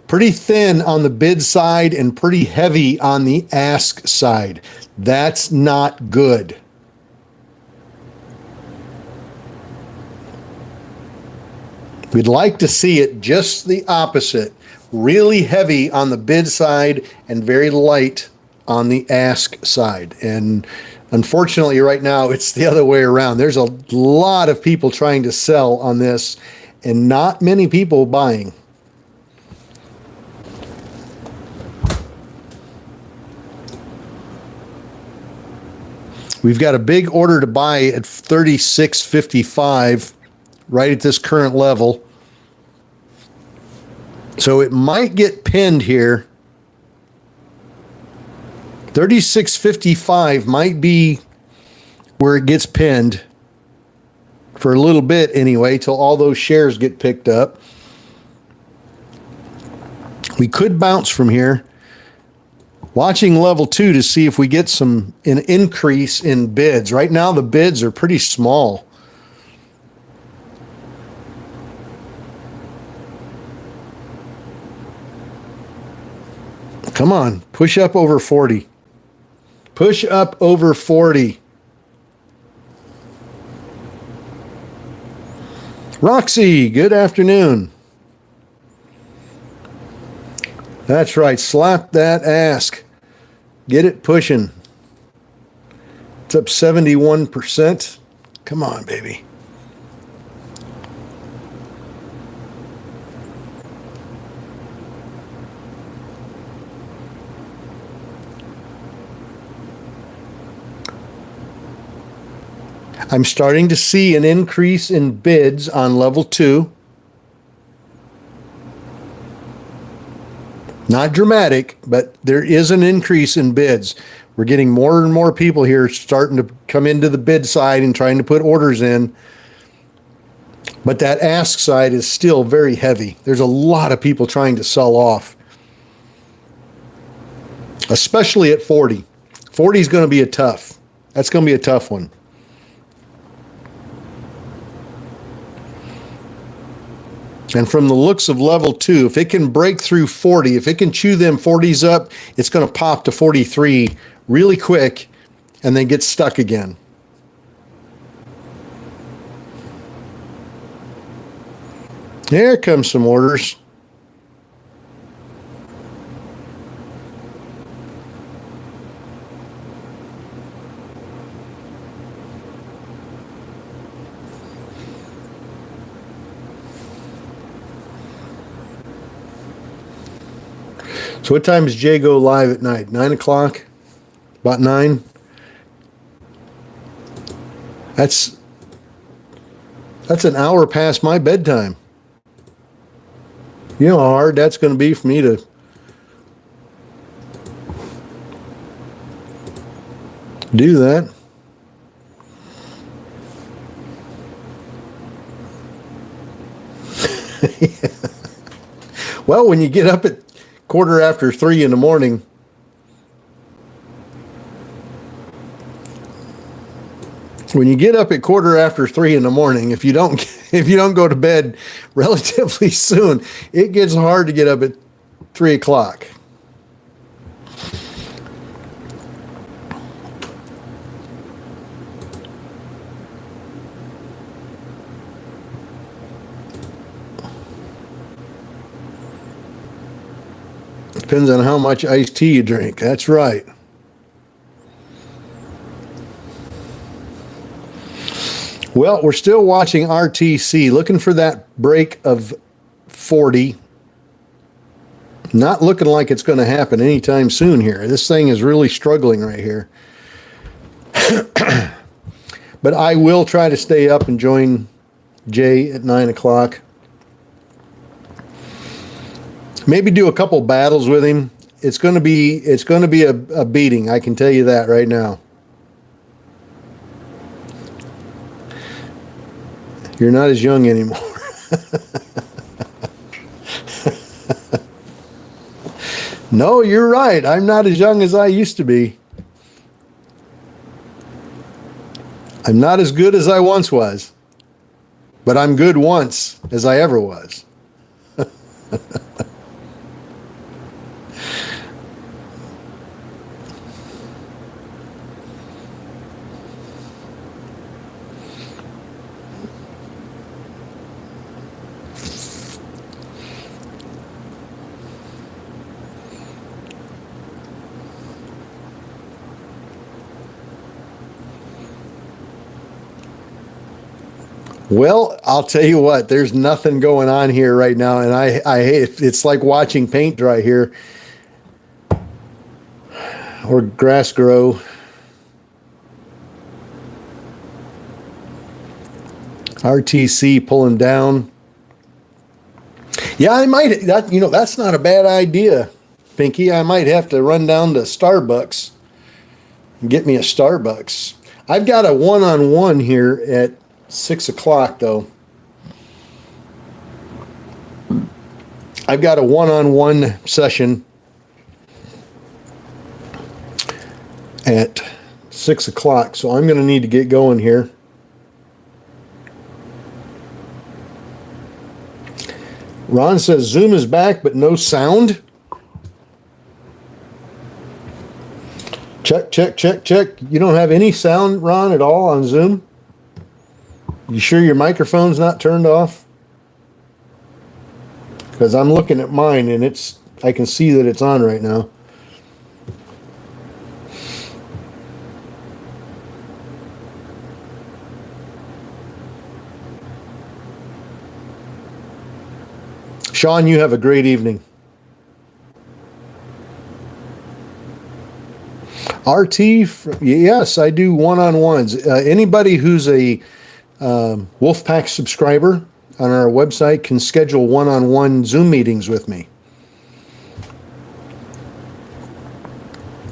Pretty thin on the bid side and pretty heavy on the ask side. That's not good. We'd like to see it just the opposite. Really heavy on the bid side and very light on the ask side. And unfortunately right now it's the other way around. There's a lot of people trying to sell on this and not many people buying. We've got a big order to buy at 36.55. Right at this current level. So it might get pinned here. 36.55 might be where it gets pinned for a little bit anyway, till all those shares get picked up. We could bounce from here. Watching level 2 to see if we get an increase in bids. Right now the bids are pretty small. Come on, push up over 40. Push up over 40. Roxy, good afternoon. That's right, slap that ask. Get it pushing. It's up 71%. Come on, baby. I'm starting to see an increase in bids on level 2. Not dramatic, but there is an increase in bids. We're getting more and more people here starting to come into the bid side and trying to put orders in. But that ask side is still very heavy. There's a lot of people trying to sell off, especially at 40. 40 is going to be that's going to be a tough one. And from the looks of level 2, if it can break through 40, if it can chew them 40s up, it's going to pop to 43 really quick and then get stuck again. There comes some orders. So what time does Jay go live at night? 9 o'clock? About 9? That's an hour past my bedtime. You know how hard that's going to be for me to do that. Well, when you get up at 3:15 in the morning, if you don't go to bed relatively soon, it gets hard to get up at 3 o'clock. Depends on how much iced tea you drink. That's right. Well, we're still watching RTC, looking for that break of 40. Not looking like it's going to happen anytime soon here. This thing is really struggling right here. But I will try to stay up and join Jay at 9 o'clock. Maybe do a couple battles with him. It's going to be a beating. I can tell you that right now. You're not as young anymore. No, you're right. I'm not as young as I used to be. I'm not as good as I once was. But I'm good once as I ever was. Well, I'll tell you what, there's nothing going on here right now, and I hate it's like watching paint dry here or grass grow. RTC pulling down. Yeah, I might that's not a bad idea, Pinky. I might have to run down to Starbucks and get me a Starbucks. I've got a one-on-one here at 6 o'clock, though. I've got a one-on-one session at 6 o'clock, so I'm going to need to get going here. Ron says Zoom is back, but no sound. Check, check, check, check. You don't have any sound, Ron, at all on Zoom? You sure your microphone's not turned off? Because I'm looking at mine and I can see that it's on right now. Sean, you have a great evening. RT, yes, I do one-on-ones. Anybody who's a Wolfpack subscriber on our website can schedule one-on-one Zoom meetings with me.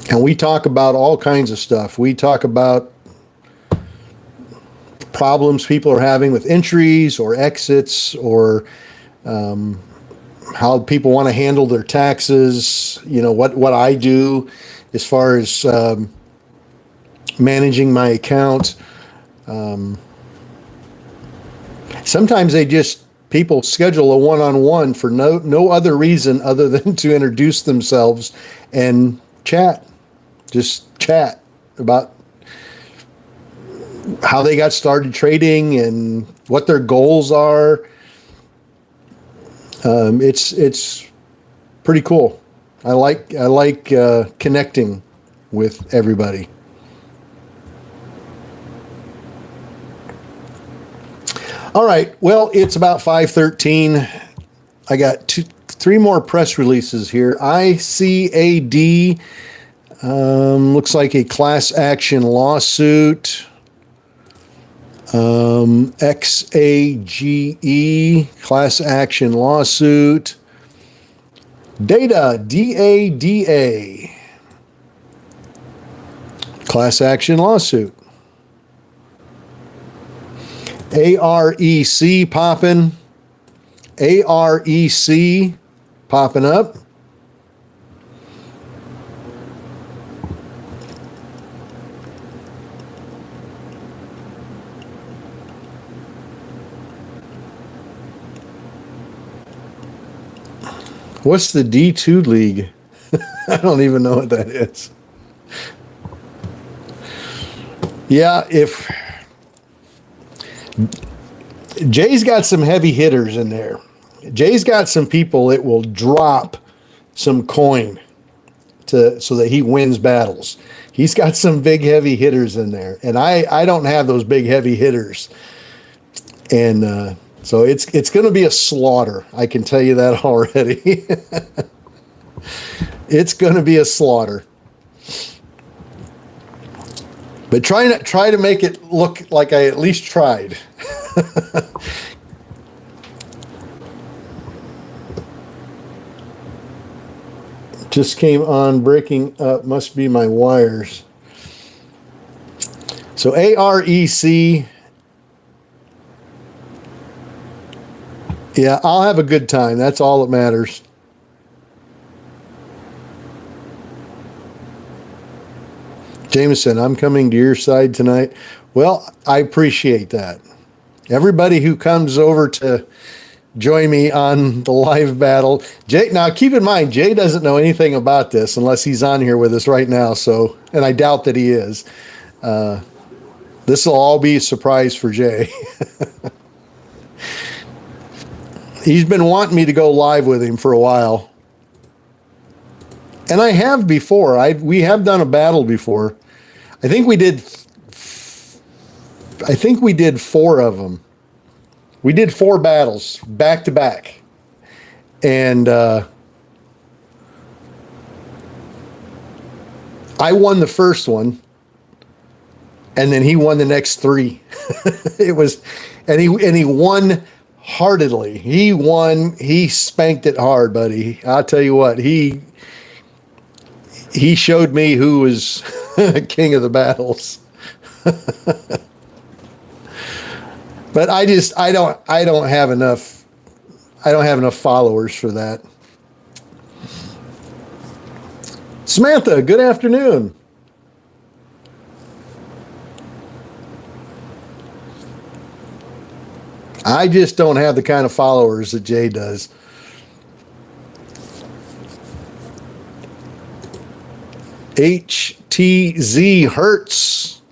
And we talk about all kinds of stuff. We talk about problems people are having with entries or exits, or how people want to handle their taxes, what I do as far as managing my account. Sometimes people schedule a one-on-one for no other reason other than to introduce themselves and chat. Just chat about how they got started trading and what their goals are. It's pretty cool. I like connecting with everybody. All right. Well, it's about 5:13. I got three more press releases here. ICAD looks like a class action lawsuit. XAGE class action lawsuit. DADA, DADA, class action lawsuit. AREC popping. AREC popping up. What's the D2 League? I don't even know what that is. Yeah, if Jay's got some heavy hitters in there. Jay's got some people that will drop some coin so that he wins battles. He's got some big heavy hitters in there, and I don't have those big heavy hitters. And so it's going to be a slaughter. I can tell you that already. It's going to be a slaughter. But try to make it look like I at least tried. Just came on, breaking up. Must be my wires. So AREC. Yeah, I'll have a good time. That's all that matters. Jameson, I'm coming to your side tonight. Well, I appreciate that. Everybody who comes over to join me on the live battle. Jay, now keep in mind, Jay doesn't know anything about this unless he's on here with us right now. So, and I doubt that he is. This will all be a surprise for Jay. He's been wanting me to go live with him for a while. And I have before. We have done a battle before. I think we did 4 of them. We did 4 battles back to back. And I won the first one. And then he won the next 3. And he won heartedly. He won. He spanked it hard, buddy. I'll tell you what, he showed me who was king of the battles. But I don't have enough followers for that. Samantha, good afternoon. I just don't have the kind of followers that Jay does. HTZ Hertz.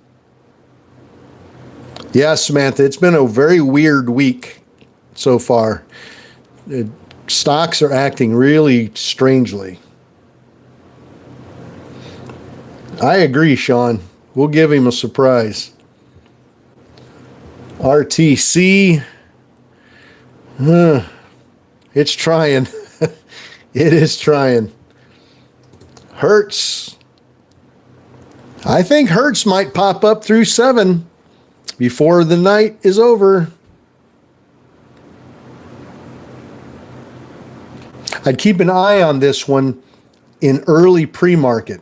Yeah, Samantha, it's been a very weird week so far. Stocks are acting really strangely. I agree, Sean. We'll give him a surprise. RTC. It's trying. It is trying. Hertz. I think Hertz might pop up through 7 before the night is over. I'd keep an eye on this one in early pre-market.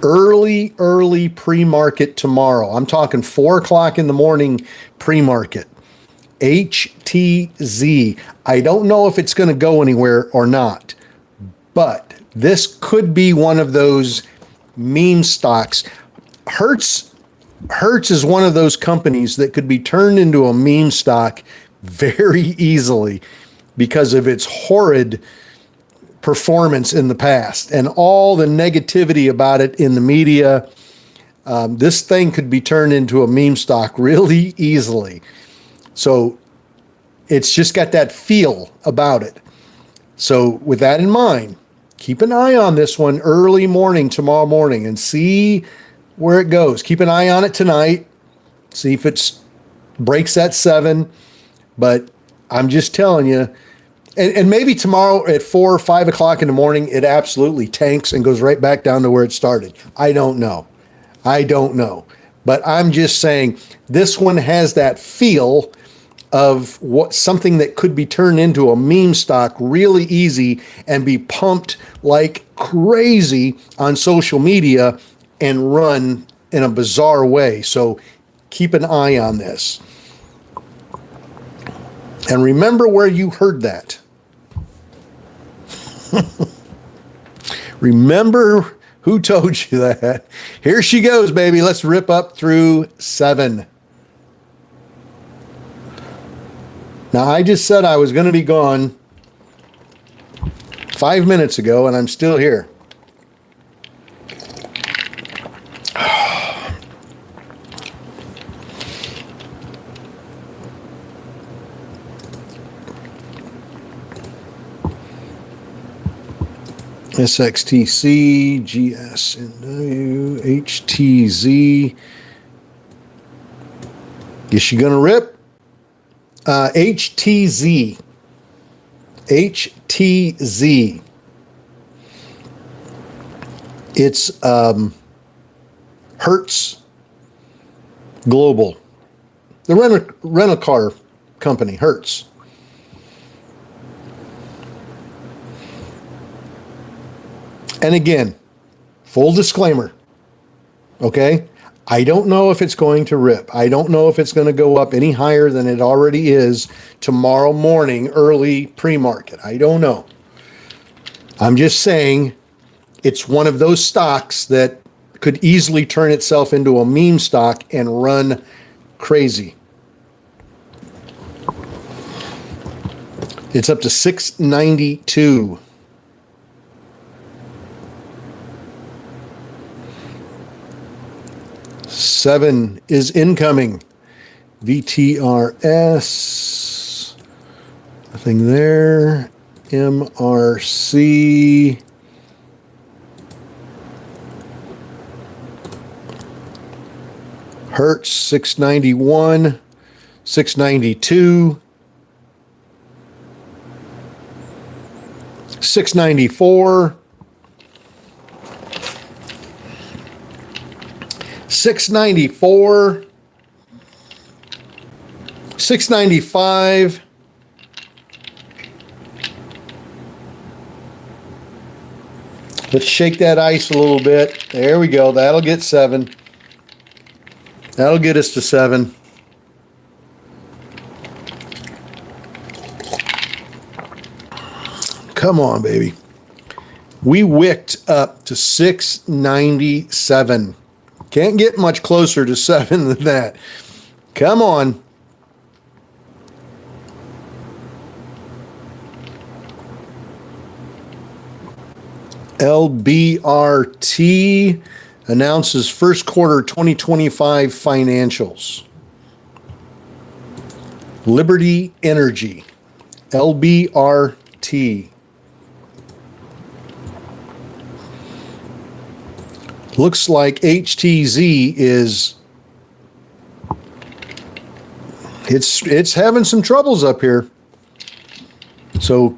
Early pre-market tomorrow. I'm talking 4 o'clock in the morning pre-market. HTZ. I don't know if it's going to go anywhere or not, but this could be one of those meme stocks. Hertz is one of those companies that could be turned into a meme stock very easily because of its horrid performance in the past and all the negativity about it in the media. This thing could be turned into a meme stock really easily. So it's just got that feel about it. So with that in mind, keep an eye on this one early morning tomorrow morning and see where it goes. Keep an eye on it tonight. See if it breaks that 7. But I'm just telling you, and maybe tomorrow at 4 or 5 o'clock in the morning, it absolutely tanks and goes right back down to where it started. I don't know. But I'm just saying this one has that feel of what something that could be turned into a meme stock really easy and be pumped like crazy on social media and run in a bizarre way. So keep an eye on this. And remember where you heard that. Remember who told you that. Here she goes, baby. Let's rip up through 7. Now, I just said I was going to be gone 5 minutes ago, and I'm still here. SXTC, GSNW, HTZ. Is she going to rip? HTZ. HTZ. It's Hertz Global. The rental car company, Hertz. And again, full disclaimer, okay? I don't know if it's going to rip. I don't know if it's going to go up any higher than it already is tomorrow morning, early pre-market. I don't know. I'm just saying it's one of those stocks that could easily turn itself into a meme stock and run crazy. It's up to 692. Seven is incoming. VTRS. Nothing there. MRC. Hertz 691. 692. 694. 694, 695, let's shake that ice a little bit. There we go. That'll get 7. That'll get us to 7. Come on, baby. We wicked up to 697. Can't get much closer to 7 than that. Come on. LBRT announces first quarter 2025 financials. Liberty Energy. LBRT. Looks like HTZ is it's having some troubles up here. So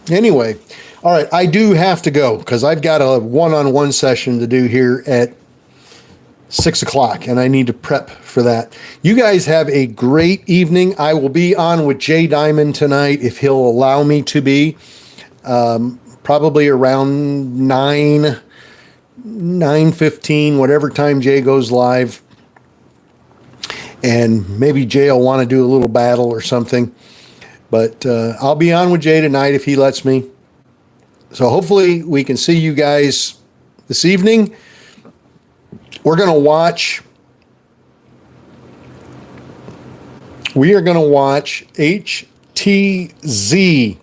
anyway, all right, I do have to go because I've got a one-on-one session to do here at 6 o'clock, and I need to prep for that. You guys have a great evening. I will be on with Jay Diamond tonight if he'll allow me to be, probably around 9:15, whatever time Jay goes live. And maybe Jay will want to do a little battle or something. But I'll be on with Jay tonight if he lets me. So hopefully we can see you guys this evening. We are going to watch HTZ.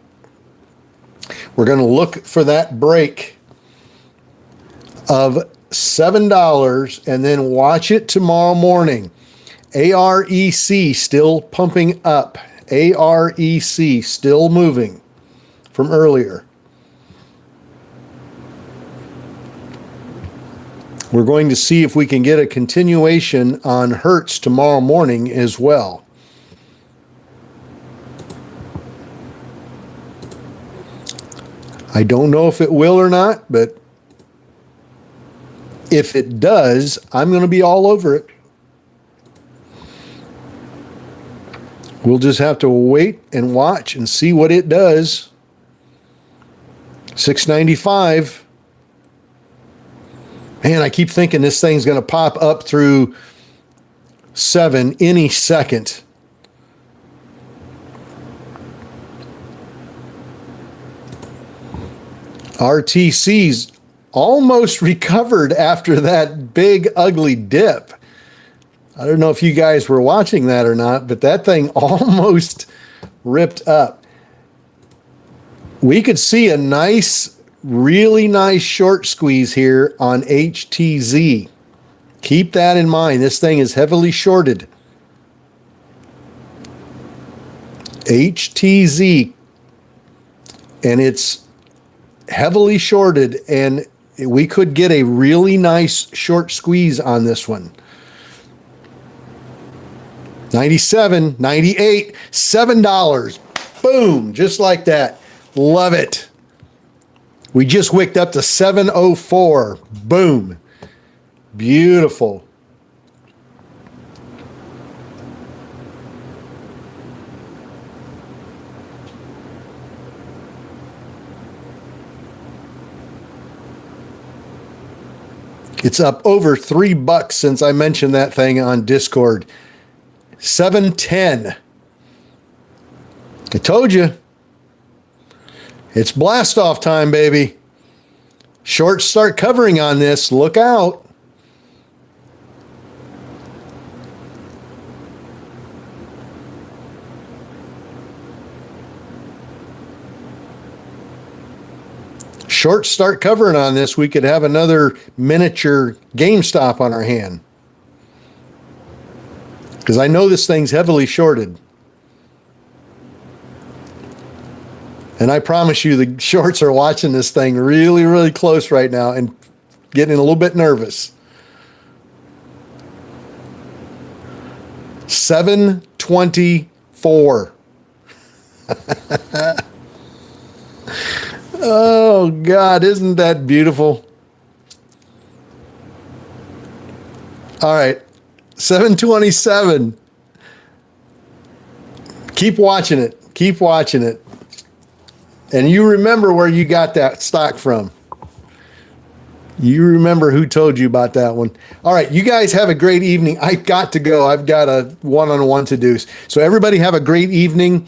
We're going to look for that break of $7 and then watch it tomorrow morning. AREC still pumping up. AREC still moving from earlier. We're going to see if we can get a continuation on Hertz tomorrow morning as well. I don't know if it will or not, but if it does, I'm going to be all over it. We'll just have to wait and watch and see what it does. 695. Man, I keep thinking this thing's going to pop up through 7 any second. RTC's almost recovered after that big, ugly dip. I don't know if you guys were watching that or not, but that thing almost ripped up. We could see a nice, really nice short squeeze here on HTZ. Keep that in mind. This thing is heavily shorted. HTZ. And it's heavily shorted, and we could get a really nice short squeeze on this one. 97, 98, $7. Boom, just like that. Love it. We just wicked up to 704. Boom. Beautiful. It's up over $3 since I mentioned that thing on Discord. 710. I told you. It's blast off time, baby. Shorts start covering on this. Look out. Shorts start covering on this. We could have another miniature GameStop on our hand. Because I know this thing's heavily shorted. And I promise you the shorts are watching this thing really, really close right now and getting a little bit nervous. 724. Oh, God, isn't that beautiful? All right. 727. Keep watching it. Keep watching it. And you remember where you got that stock from. You remember who told you about that one. All right, you guys have a great evening. I've got to go. I've got a one-on-one to do. So everybody have a great evening.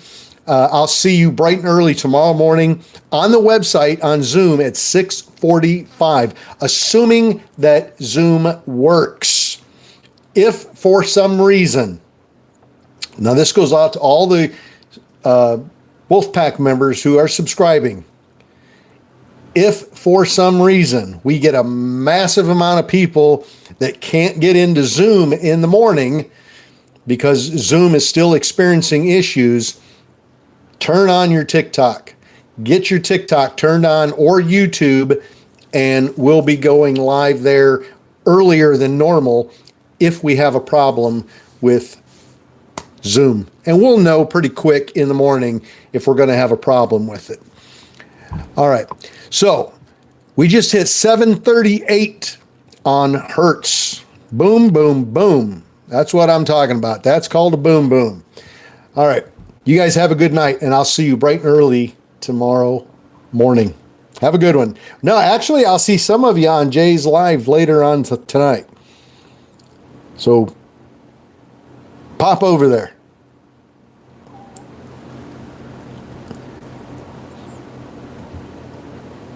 I'll see you bright and early tomorrow morning on the website on Zoom at 6:45, assuming that Zoom works. If for some reason, now this goes out to all the Wolfpack members who are subscribing. If for some reason we get a massive amount of people that can't get into Zoom in the morning because Zoom is still experiencing issues, turn on your TikTok. Get your TikTok turned on or YouTube, and we'll be going live there earlier than normal if we have a problem with Zoom. And we'll know pretty quick in the morning if we're going to have a problem with it. All right. So we just hit 738 on Hertz. Boom, boom, boom. That's what I'm talking about. That's called a boom, boom. All right. You guys have a good night, and I'll see you bright and early tomorrow morning. Have a good one. No, actually, I'll see some of you on Jay's Live later on tonight. So pop over there.